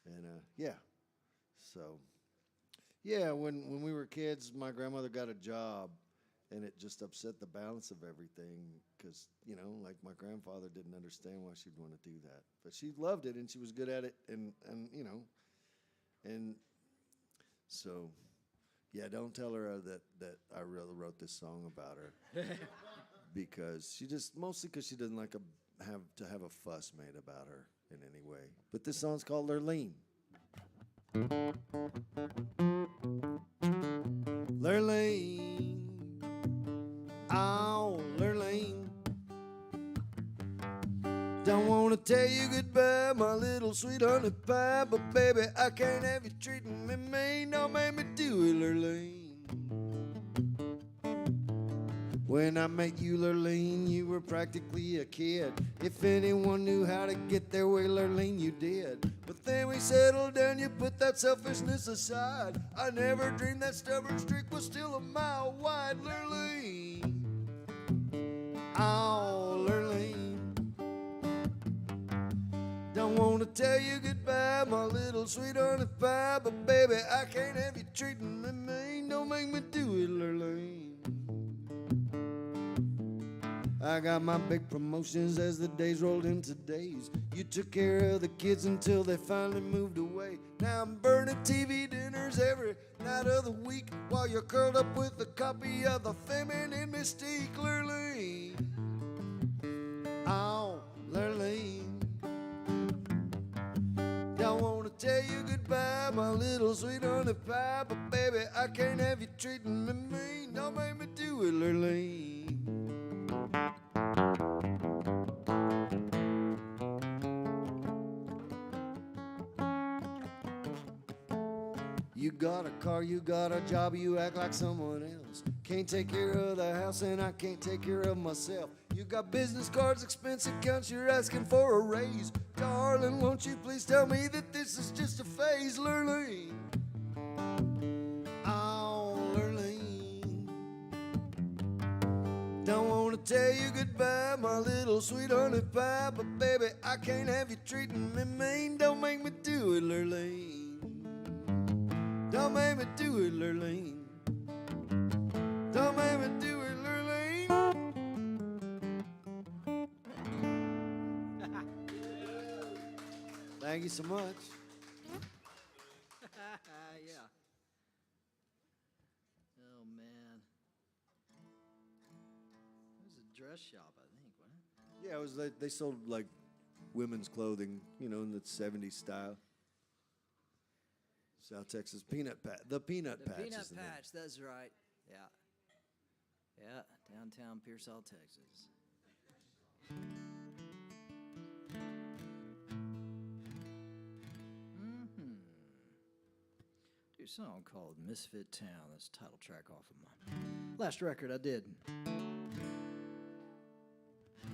A: and yeah. So yeah, when we were kids, my grandmother got a job, and it just upset the balance of everything because like my grandfather didn't understand why she'd want to do that, but she loved it and she was good at it, and so, yeah, don't tell her that I really wrote this song about her, because mostly because she doesn't like to have a fuss made about her in any way. But this song's called Lurleen. Lurleen, oh Lurleen, don't wanna tell you goodbye, my little sweet honey pie, but baby, I can't have you treating me mean. Don't make me do it, Lurleen. When I met you, Lurleen, you were practically a kid. If anyone knew how to get their way, Lurleen, you did. But then we settled down, you put that selfishness aside. I never dreamed that stubborn streak was still a mile wide, Lurleen. Oh, Lurleen, don't wanna tell you goodbye, my little sweet honey pie, but baby, I can't have you treating me mean. Don't make me do it, Lurleen. I got my big promotions as the days rolled into days. You took care of the kids until they finally moved away. Now I'm burning TV dinners every night of the week while you're curled up with a copy of the feminine mystique, Lurleen. Oh, Lurleen, don't wanna tell you goodbye, my little sweet honey pie, but baby, I can't have you treating me mean. Don't make me do it, Lurleen. You got a car, you got a job, you act like someone else. Can't take care of the house and I can't take care of myself. You got business cards, expense accounts, you're asking for a raise. Darling, won't you please tell me that this is just a phase, Lurleen? Oh, Lurleen, don't wanna tell you goodbye, my little sweet honey pie, but baby, I can't have you treating me mean. Don't make me do it, Lurleen. Don't make me do it, Lurleen. Don't make me do it, Lurleen. Thank you so much.
B: Yeah. Oh, man. It was a dress shop, I think, wasn't it?
A: Yeah, it was like they sold like women's clothing, in the 70s style. South Texas Peanut Patch. The Peanut Patch.
B: The Peanut
A: is the name.
B: Patch, that's right. Yeah. Yeah, downtown Pearsall, Texas. Do a song called Misfit Town. That's the title track off of my last record I did.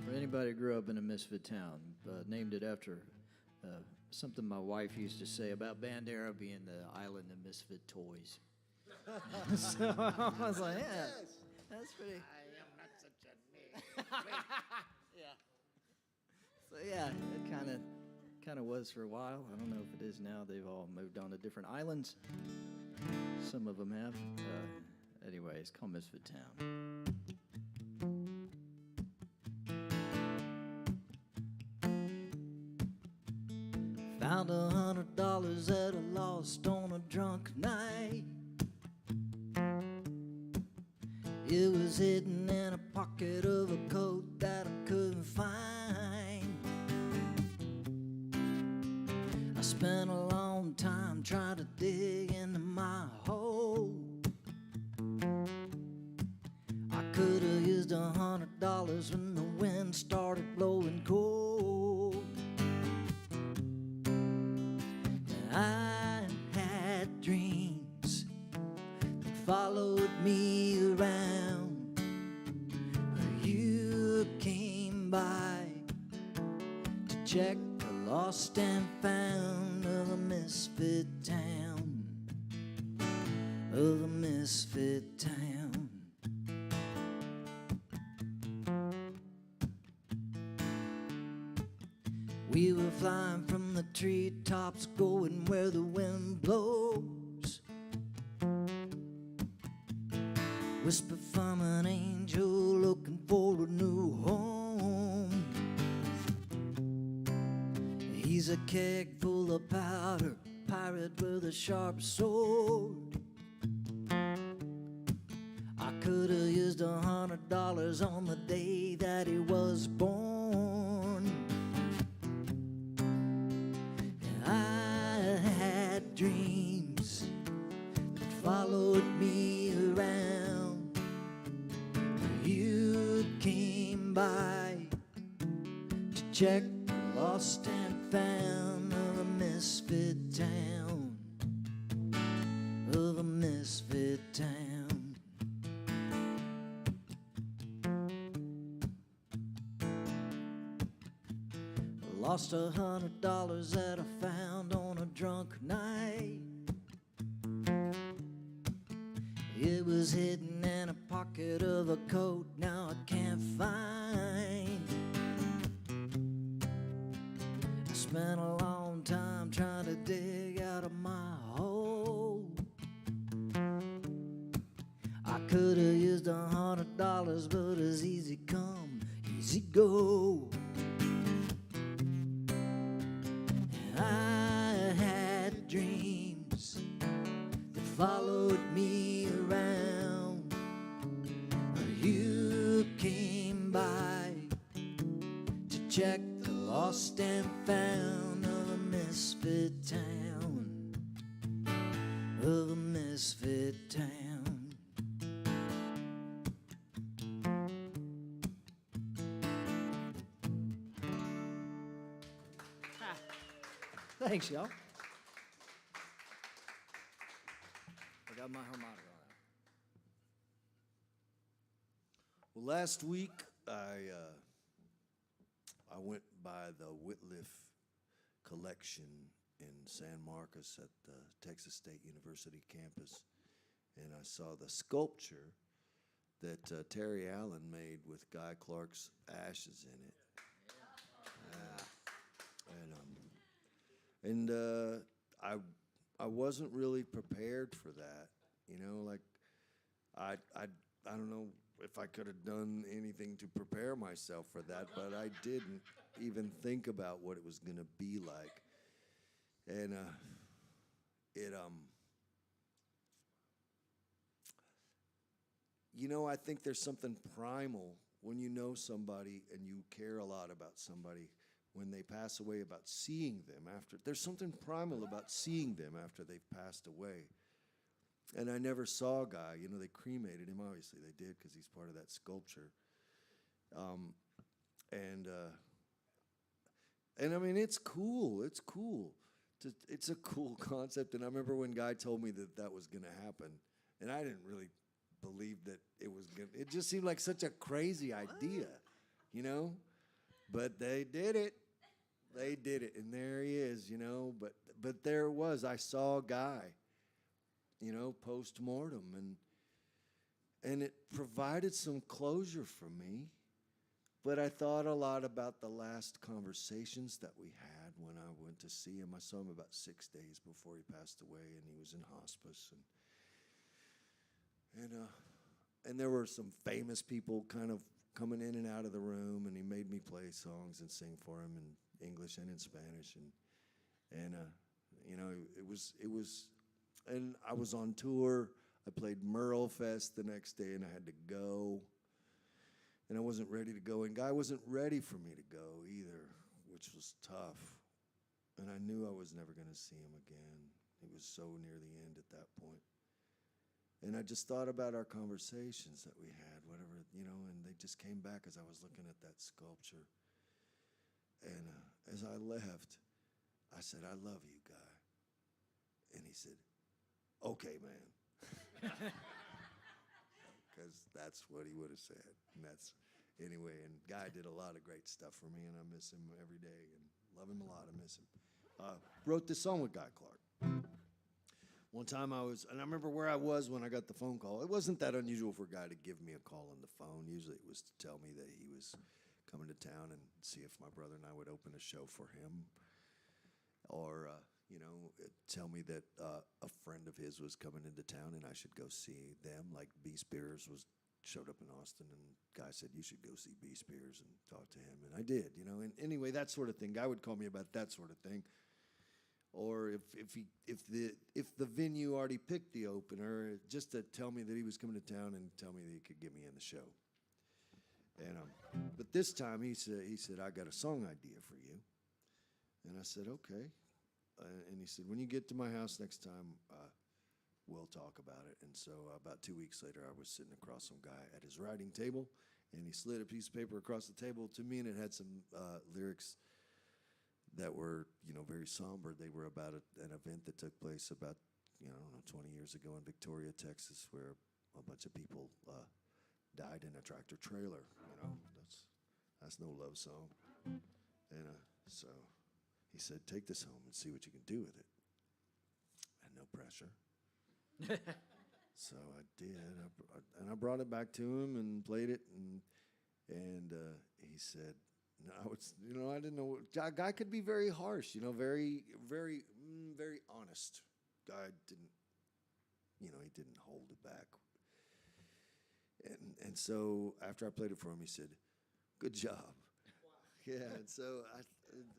B: For anybody who grew up in a misfit town, named it after something my wife used to say about Bandera being the island of misfit toys. So I was like, yeah, that's pretty.
C: I am not such a nigga.
B: Yeah. So yeah, it kind of was for a while. I don't know if it is now. They've all moved on to different islands. Some of them have. Anyway, it's called Misfit Town. found $100 that I lost on a drunk night. It was hidden in a pocket of a coat that I couldn't find. I spent a long time trying to dig into my hole. I could have used $100 when the wind started blowing cold. And I had dreams that followed me around. You came by to check the lost and found of a misfit town, of a misfit town. We were flying from the treetops, going where the wind blows. Whisper from an angel looking for a new home. He's a keg full of powder, pirate with a sharp sword. I could have used $100 on the day that he was born. And I had dreams that followed me around. You came by to check the lost and found of a misfit town, of a misfit town. Lost $100 that I found on a drunk night. It was hidden in a pocket of a coat now I can't find. I spent a long time trying to dig out of my hole. I could have used $100, but it's easy come, easy go. I had dreams that followed me around. You came by to check the lost and found of a misfit town, of a misfit town. Thanks, y'all. I got my harmonica on.
A: Well, last week I went by the Whitliff Collection in San Marcos at the Texas State University campus, and I saw the sculpture that Terry Allen made with Guy Clark's ashes in it. I wasn't really prepared for that, you know. Like I don't know if I could have done anything to prepare myself for that, but I didn't even think about what it was gonna be like, and you know, I think there's something primal when you know somebody and you care a lot about somebody. When they pass away, about seeing them after. There's something primal about seeing them after they've passed away. And I never saw Guy. You know, they cremated him. Obviously, they did because he's part of that sculpture. And I mean, it's cool. It's cool. It's a cool concept. And I remember when Guy told me that that was going to happen, and I didn't really believe that it was going to. It just seemed like such a crazy idea, you know? But they did it. They did it, and there he is, you know. But there it was. I saw a Guy, you know, post-mortem, and it provided some closure for me. But I thought a lot about the last conversations that we had when I went to see him. I saw him about 6 days before he passed away, and he was in hospice, and there were some famous people kind of coming in and out of the room, and he made me play songs and sing for him in English and in Spanish, And it was, and I was on tour. I played Merle Fest the next day, and I had to go. And I wasn't ready to go, and Guy wasn't ready for me to go either, which was tough. And I knew I was never going to see him again. It was so near the end at that point. And I just thought about our conversations that we had, whatever, and they just came back as I was looking at that sculpture. And as I left, I said, "I love you, Guy." And he said, "Okay, man." Because that's what he would have said. And anyway, and Guy did a lot of great stuff for me, and I miss him every day, and love him a lot. I miss him. Wrote this song with Guy Clark. One time and I remember where I was when I got the phone call. It wasn't that unusual for a guy to give me a call on the phone. Usually it was to tell me that he was coming to town and see if my brother and I would open a show for him. Or, tell me that a friend of his was coming into town and I should go see them. Like B. Spears showed up in Austin, and Guy said, "You should go see B. Spears and talk to him." And I did, And anyway, that sort of thing. Guy would call me about that sort of thing. Or if the venue already picked the opener, just to tell me that he was coming to town and tell me that he could get me in the show. And but this time he said, "I got a song idea for you." And I said, "Okay." And he said, "When you get to my house next time, we'll talk about it." And so about 2 weeks later, I was sitting across some guy at his writing table, and he slid a piece of paper across the table to me, and it had some lyrics that were, very somber. They were about an event that took place about, 20 years ago in Victoria, Texas, where a bunch of people died in a tractor trailer. That's no love song. And so he said, "Take this home and see what you can do with it." And no pressure. So I did, and I brought it back to him and played it, and he said, "No, I didn't know." Guy could be very harsh, very, very, very honest. Guy didn't, he didn't hold it back. And so after I played it for him, he said, "Good job." Wow. Yeah, and so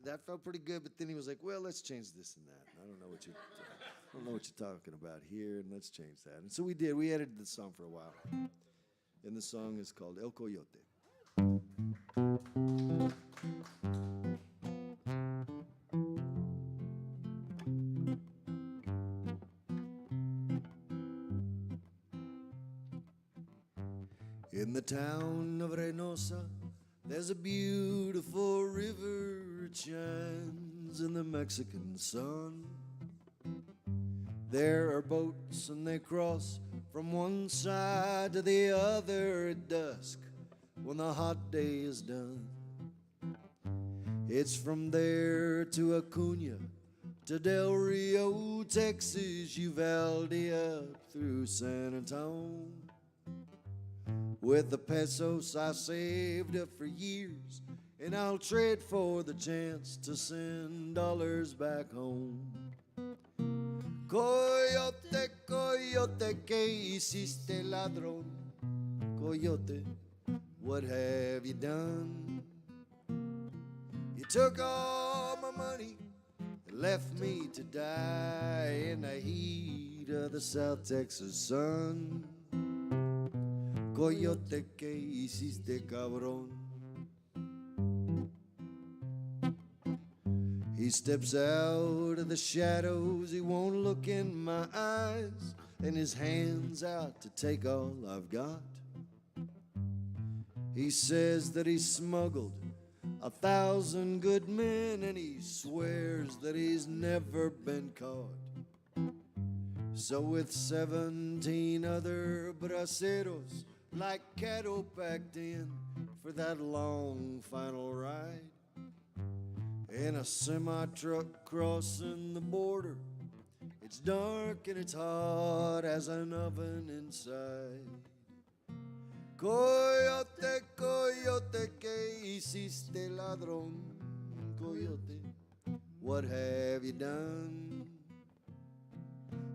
A: that felt pretty good. But then he was like, "Well, let's change this and that. I don't know what you're talking about here, and let's change that." And so we did. We edited the song for a while, and the song is called El Coyote. In the town of Reynosa, there's a beautiful river. It shines in the Mexican sun. There are boats and they cross from one side to the other at dusk when the hot day is done. It's from there to Acuna, to Del Rio, Texas, Uvalde, up through San Antonio. With the pesos I saved up for years, and I'll trade for the chance to send dollars back home. Coyote, coyote, ¿qué hiciste, ladrón? Coyote, what have you done? You took all my money and left me to die in the heat of the South Texas sun. Coyote, ¿qué hiciste, cabrón? He steps out of the shadows, he won't look in my eyes, and his hand's out to take all I've got. He says that he smuggled 1,000 good men, and he swears that he's never been caught. So with 17 other braceros, like cattle packed in for that long final ride, in a semi-truck crossing the border, it's dark and it's hot as an oven inside. Coyote, coyote, ¿qué hiciste, ladrón? Coyote, what have you done?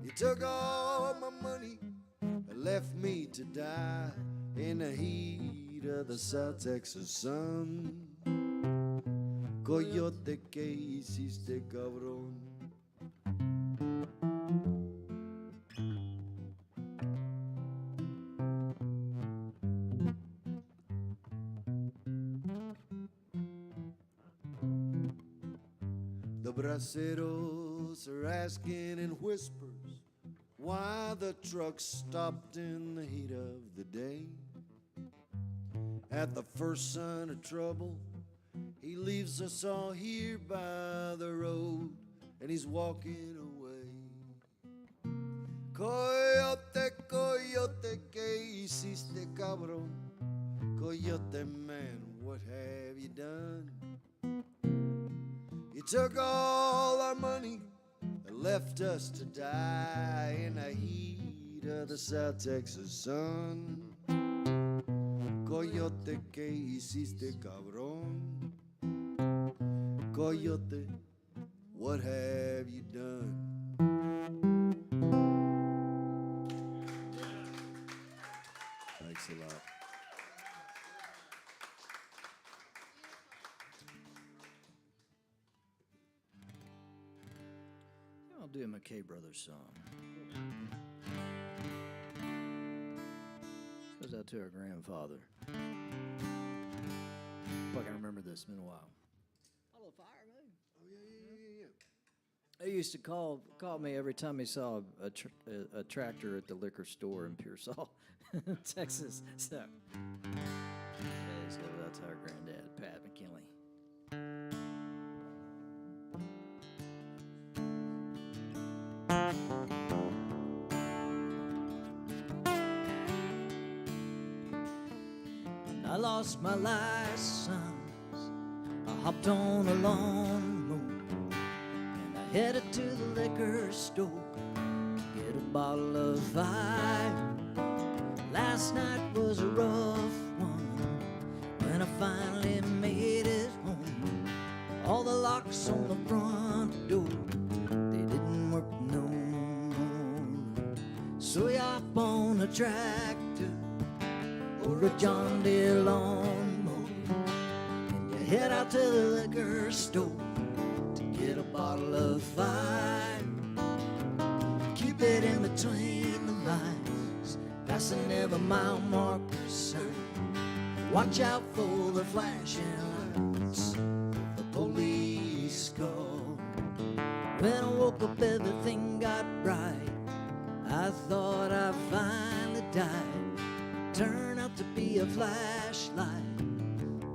A: You took all my money and left me to die in the heat of the South Texas sun. Coyote, ¿qué hiciste, cabrón? braceros are asking in whispers why the truck stopped in the heat of the day. At the first sign of trouble, he leaves us all here by the road, and he's walking away. Coyote, coyote, ¿qué hiciste, cabrón? Coyote man, what have you done? You took all our money and left us to die in the heat of the South Texas sun. Coyote, ¿qué hiciste, cabrón? Coyote, what have you done? Thanks a lot.
B: I'll do a Mckay Brothers song. Goes out to our grandfather. If I can remember this, it's been a while. A little fire, man.
A: Oh, yeah.
B: He used to call me every time he saw a tractor at the liquor store in Pearsall, Texas. So, yeah, so that's our granddad, Pat McKinley. I lost my license. I hopped on a lawnmower and I headed to the liquor store to get a bottle of fire. Last night was a rough one when I finally made it home. All the locks on the front door, they didn't work no more. So I hop on a tractor or a John Deere lawnmower, and you head out to the liquor store to get a bottle of fire. Keep it in between the lines, passing every mile marker sign. Watch out for the flashing lights, the police call. When I woke up, everything got bright. I thought I finally died. Turned out to be a flashlight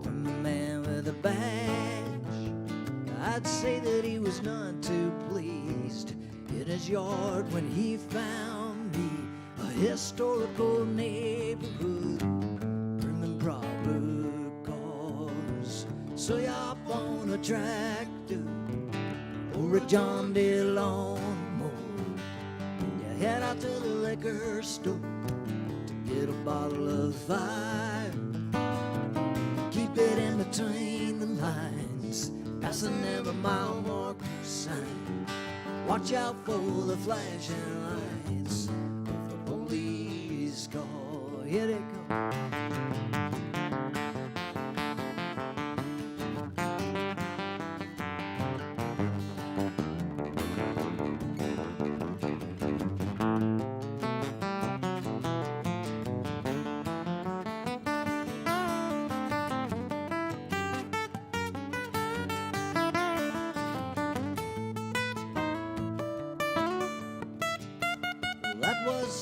B: from the man with a badge. I'd say that he was none too pleased in his yard when he found me. A historical neighborhood, bringing proper cause. So you hop on a tractor or a John Deere lawnmower, and you head out to the liquor store, get a bottle of fire. Keep it in between the lines, passing every mile marker sign. Watch out for the flashing lights of the police call. Here they come.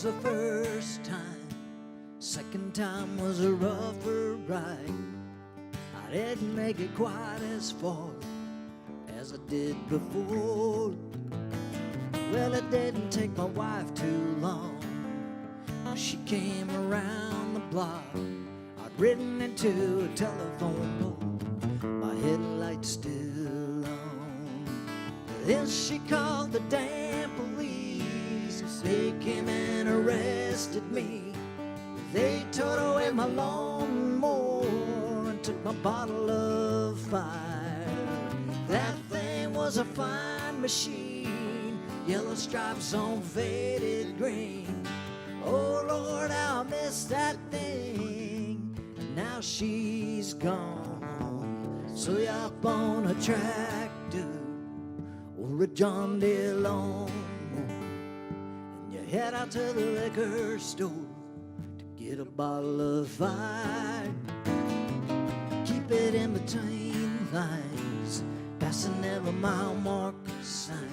B: The first time, second time was a rougher ride. I didn't make it quite as far as I did before. Well, it didn't take my wife too long. She came around the block. I'd ridden into a telephone pole, my headlights still on. Then she called the damn police. They came and arrested me. They towed away my lawnmower and took my bottle of fire. That thing was a fine machine, yellow stripes on faded green. Oh Lord, I miss that thing, and now she's gone. So you hop on a tractor or a John Deere lawnmower, head out to the liquor store to get a bottle of fire. Keep it in between lines, passing every mile marker sign.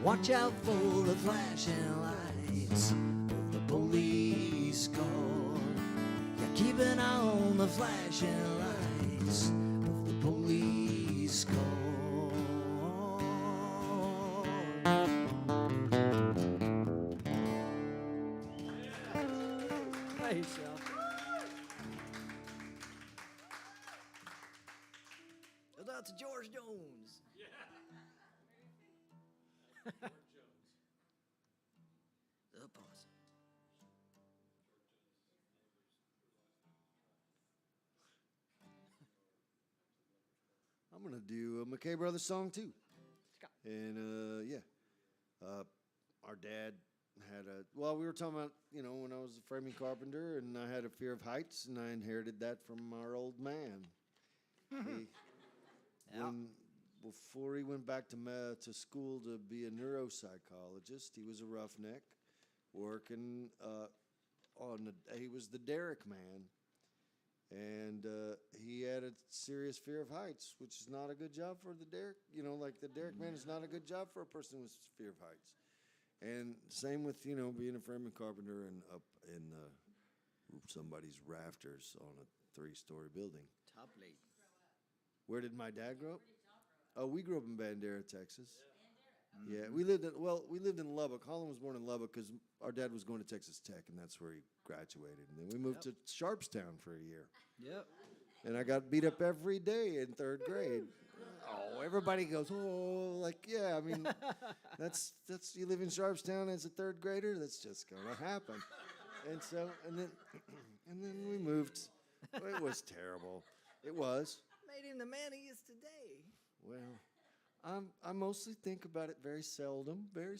B: Watch out for the flashing lights of the police car. Yeah, keep an eye on the flashing lights of the police car. Nice, y'all. Shout out to George Jones. The posse.
A: I'm gonna do a Mckay Brothers song too. And our dad had a, well, we were talking about, you know, when I was a framing carpenter and I had a fear of heights and I inherited that from our old man. Before he went back to school to be a neuropsychologist, he was a roughneck working he was the derrick man. And he had a serious fear of heights, which is not a good job for the derrick. You know, like the derrick man is not a good job for a person with fear of heights. And same with, you know, being a framing carpenter and up in somebody's rafters on a 3-story building.
B: Top late.
A: Where did my dad grow up? Oh, we grew up in Bandera, Texas. Yeah, we lived in Lubbock. Hollin was born in Lubbock because our dad was going to Texas Tech, and that's where he graduated. And then we moved to Sharpstown for a year.
B: Yep.
A: And I got beat up every day in 3rd grade. Oh, everybody goes, oh, like, yeah, I mean, that's you live in Sharpstown as a 3rd grader, that's just gonna happen. And so, and then we moved. It was terrible. It was.
B: Made him the man he is today.
A: Well, I mostly think about it very seldom. But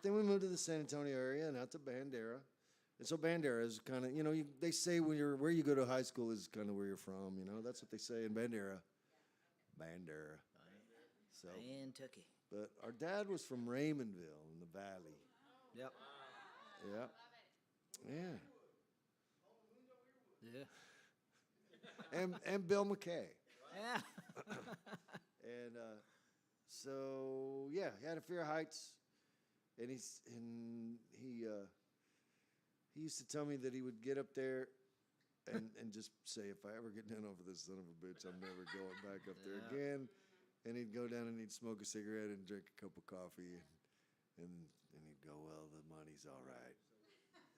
A: then we moved to the San Antonio area and out to Bandera. And so Bandera is kind of, you know, they say where you go to high school is kind of where you're from, you know. That's what they say in Bandera. Bandera. So,
B: Kentucky.
A: but our dad was from Raymondville in the valley.
B: Yep.
A: Yeah.
B: Yeah.
A: And Bill Mckay.
B: Yeah.
A: And so yeah, he had a fear of heights, and he used to tell me that he would get up there and just say, if I ever get down over this son of a bitch, I'm never going back up there again. And he'd go down and he'd smoke a cigarette and drink a cup of coffee, and he'd go, well, the money's all right.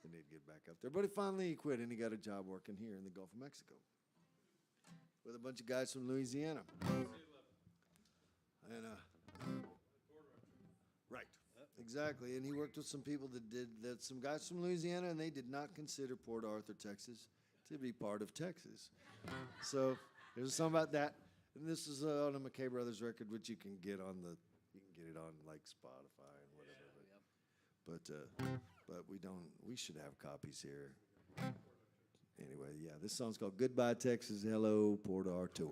A: And he'd get back up there. But finally he quit, and he got a job working here in the Gulf of Mexico with a bunch of guys from Louisiana. And right, exactly. And he worked with some people some guys from Louisiana, and they did not consider Port Arthur, Texas, to be part of Texas. So there's a song about that. And this is on a Mckay Brothers record, which you can get it on like Spotify and whatever. But we should have copies here. Anyway, yeah, this song's called Goodbye Texas, Hello Port Arthur.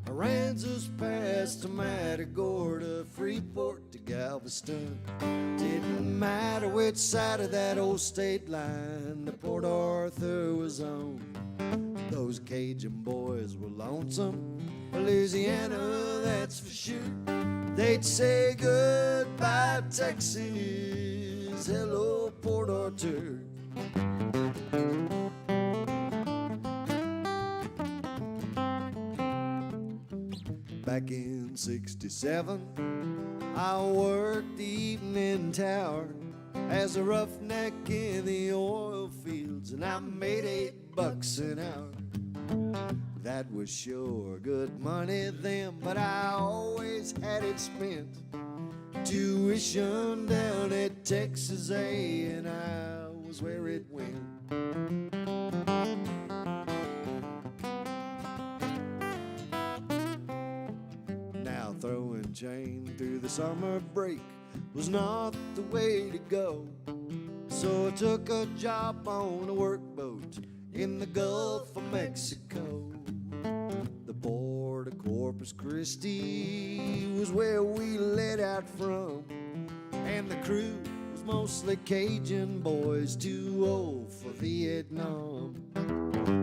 A: Aransas past to Matagorda, Freeport to Galveston. Didn't matter which side of that old state line the Port Arthur was on. Those Cajun boys were lonesome. Louisiana, that's for sure. They'd say goodbye, Texas. Hello, Port Arthur. Back in '67, I worked the evening tower as a roughneck in the oil fields, and I made $8 an hour. That was sure good money then, but I always had it spent. Tuition down at Texas A, and I was where it went. Now throwing chain through the summer break was not the way to go. So I took a job on a workboat in the Gulf of Mexico. The Border Corps Corpus Christi was where we let out from, and the crew was mostly Cajun boys too old for Vietnam.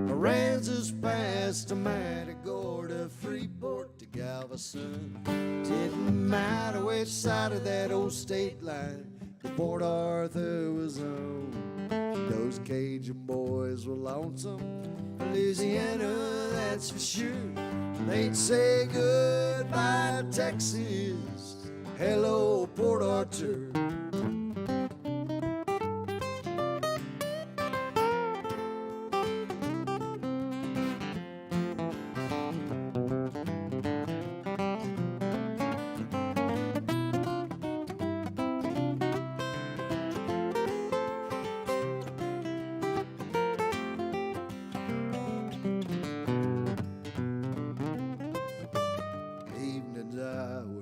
A: Aransas past to Matagorda, Freeport to Galveston. Didn't matter which side of that old state line the Port Arthur was on. Those Cajun boys were lonesome. Louisiana, that's for sure. They'd say goodbye, Texas. Hello, Port Arthur.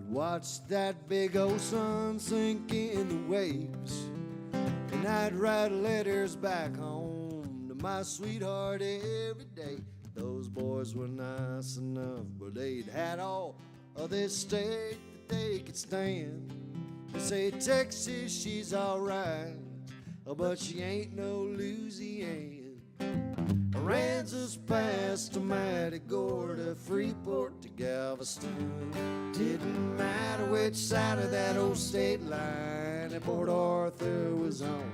A: Watch that big old sun sink in the waves, and I'd write letters back home to my sweetheart every day. Those boys were nice enough, but they'd had all of this state that they could stand. They say Texas, she's alright, but she ain't no Louisiana. Aransas past to Matagorda, Freeport to Galveston. Didn't matter which side of that old state line that Port Arthur was on.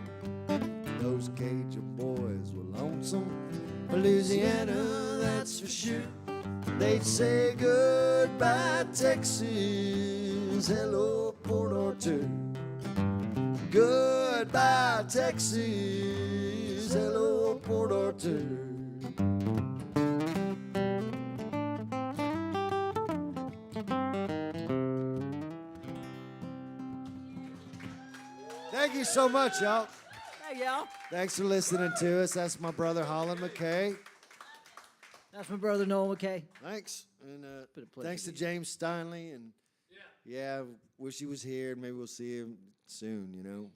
A: Those Cajun boys were lonesome. Louisiana, that's for sure. They'd say goodbye, Texas. Hello, Port Arthur. Goodbye, Texas. Hello, Port Arthur. Thank you so much, y'all.
B: Hey, y'all.
A: Thanks for listening to us. That's my brother, Hollin Mckay.
B: That's my brother, Noel Mckay.
A: Thanks. And
B: Been a pleasure
A: thanks to
B: to
A: James Steinley. And yeah, wish he was here. Maybe we'll see him soon, you know.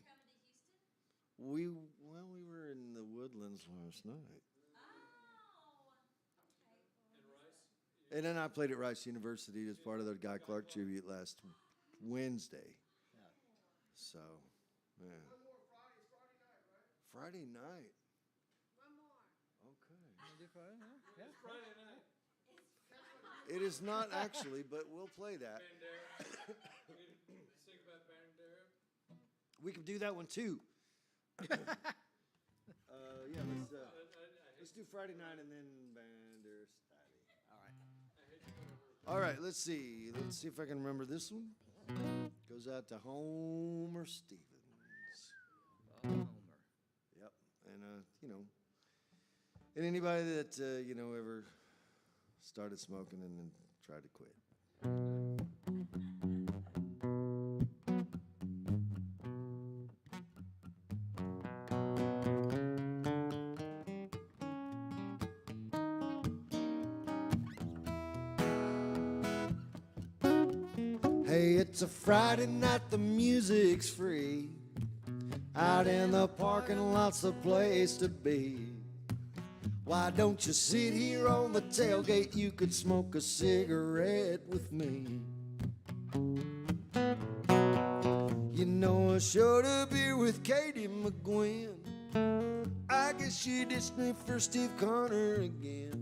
A: We were in the Woodlands last night. And then I played at Rice University as part of the Guy Clark tribute last Wednesday. So, yeah. Friday night. One more. Okay.
D: It's Friday night.
A: It is not actually, but we'll play that.
D: Sing about Bandera.
A: We can do that one too. Yeah, let's do Friday night and then Bandersnatch. All right, let's see. Let's see if I can remember this one. Goes out to Homer Stevens.
B: Homer.
A: Yep, and and anybody that ever started smoking and then tried to quit. Hey, it's a Friday night, the music's free. Out in the parking lot's the place to be. Why don't you sit here on the tailgate? You could smoke a cigarette with me. You know I showed a beer with Katie McGuinn. I guess she ditched me for Steve Connor again.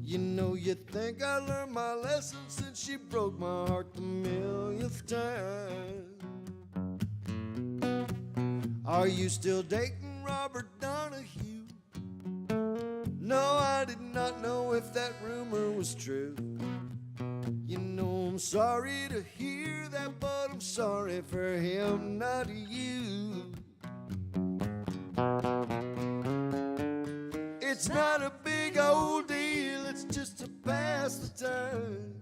A: You know you think I learned my lesson since she broke my heart the millionth time. Are you still dating Robert Donahue? No, I did not know if that rumor was true. You know I'm sorry to hear that, but I'm sorry for him, not you. It's not a big old deal, it's just to pass the time.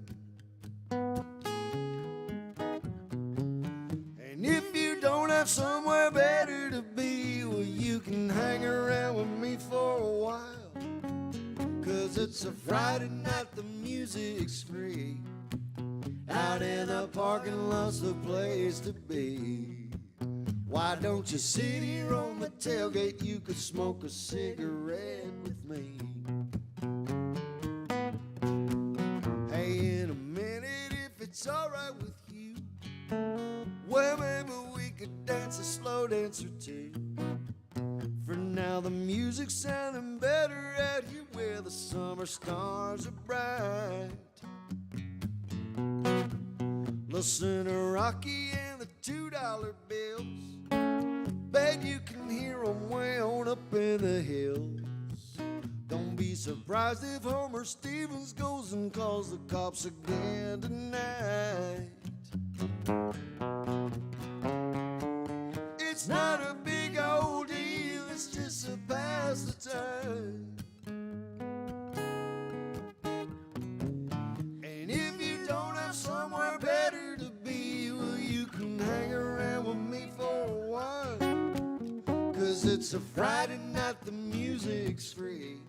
A: And if you don't have somewhere better to be, well, you can hang around with me for a while. 'Cause it's a Friday night, the music's free. Out in the parking lot's the place to be. Why don't you sit here on the tailgate? You could smoke a cigarette with me. Hey, go dance or two. For now the music's sounding better out here where the summer stars are bright. Listen to Rocky and the $2 bills. Bet you can hear 'em way on up in the hills. Don't be surprised if Homer Stevens goes and calls the cops again tonight. It's not a big old deal, it's just to pass the time. And if you don't have somewhere better to be, well, you can hang around with me for a while. 'Cause it's a Friday night, the music's free.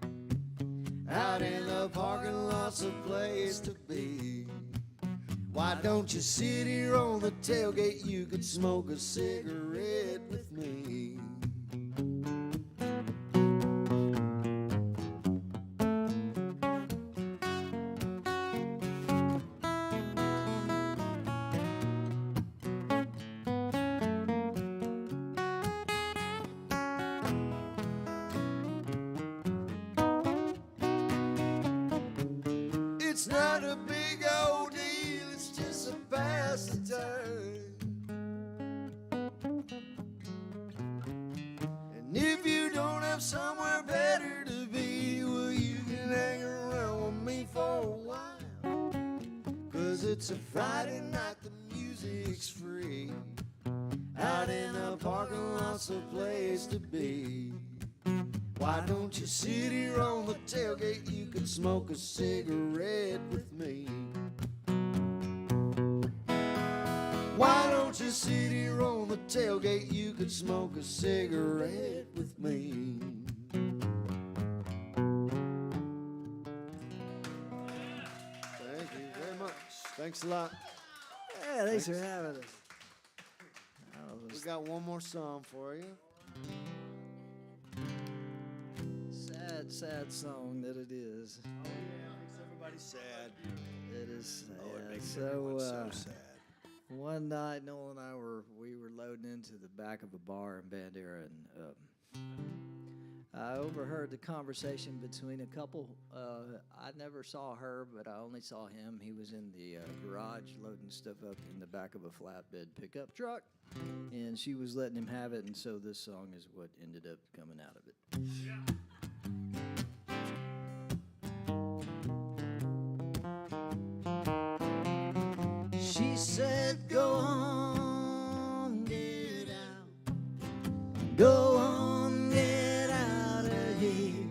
A: Out in the parking lot's a place to be. Why don't you sit here on the tailgate? You could smoke a cigarette with me. It's not a big old deal, it's just a pass the time. And if you don't have somewhere better to be, well, you can hang around with me for a while. 'Cause it's a Friday night, the music's free. Out in a parking lot's a place to be. Why don't you sit here on the tailgate? You could smoke a cigarette with me. Why don't you sit here on the tailgate? You could smoke a cigarette with me. Thank you very much. Thanks a lot.
B: Yeah, thanks for having us.
A: We got one more song for you.
B: Sad song that it is.
A: Oh yeah, makes everybody sad.
B: It is sad.
A: Oh, it makes everyone so sad.
B: One night, Noel and I were loading into the back of a bar in Bandera, and I overheard the conversation between a couple. I never saw her, but I only saw him. He was in the garage loading stuff up in the back of a flatbed pickup truck, and she was letting him have it, and so this song is what ended up coming out of it. Yeah. She said, go on, get out. Go on, get out of here.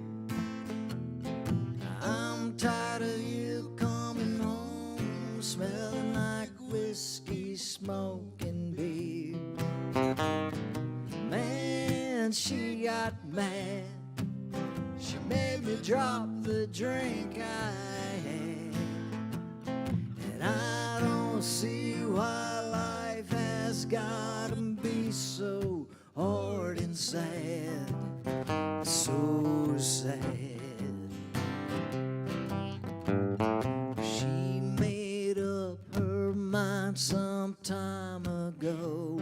B: I'm tired of you coming home, smelling like whiskey, smoking beer. Man, she got mad. She made me drop the drink I had. And I don't see why life has gotta be so hard and sad, so sad. She made up her mind some time ago.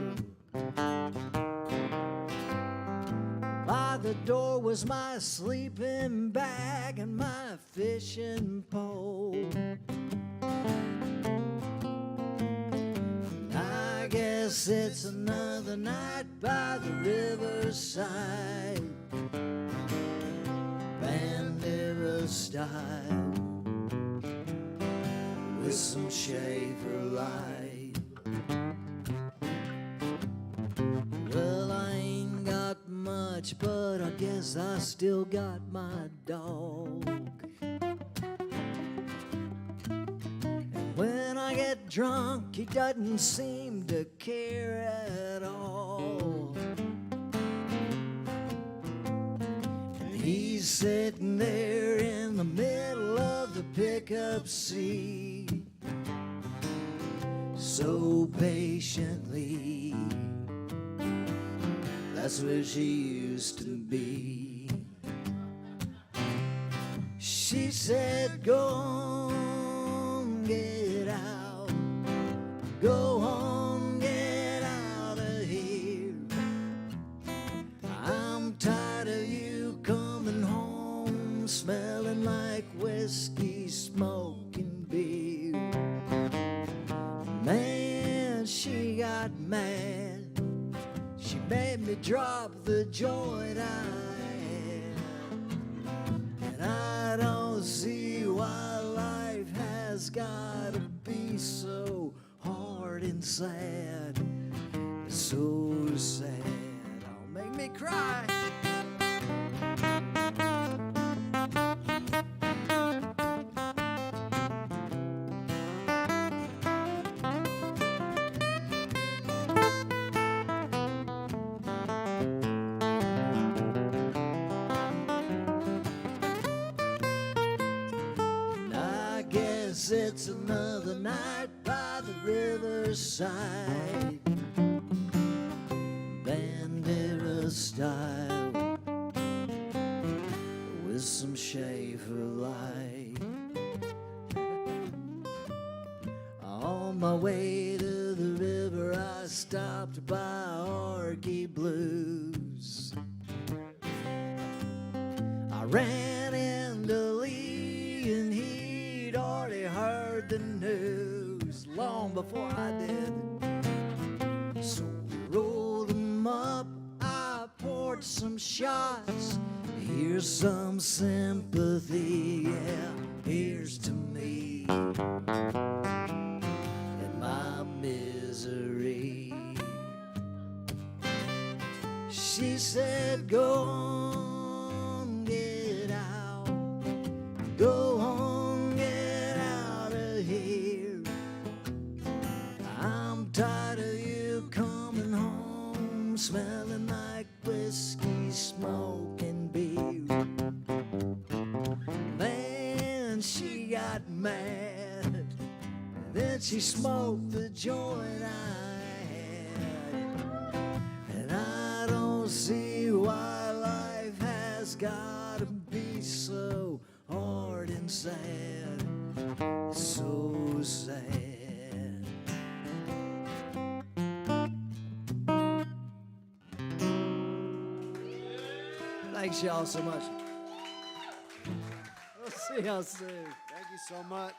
B: By the door was my sleeping bag and my fishing pole. I guess it's another night by the riverside, Bandera style, with some Schaefer light. Well, I ain't got much, but I guess I still got my dog. When I get drunk, he doesn't seem to care at all. And he's sitting there in the middle of the pickup seat, so patiently. That's where she used to be. She said, go on, get out. Go on, get out of here. smelling like whiskey, smoking beer. Man, she got mad. She made me drop the joint I had. And I don't see why life has gotta be so hard and sad. So sad, don't make me cry. It's another night by the riverside, Bandera style, with some Schaefer light. On my way to the river, I stopped by Arky Blues. I ran into Lee and he'd already heard the news long before I did. So we rolled him up, I poured some shots. Here's some sympathy, yeah, here's to me and my misery. She said, go on, get out, go on, get out of here. I'm tired of you coming home, smelling like whiskey, smoking beer. Man, she got mad, then she smoked the joint I had. And I don't see why life has gotta be so hard and sad, so sad. Thanks y'all so much. We'll see y'all soon.
A: Thank you so much.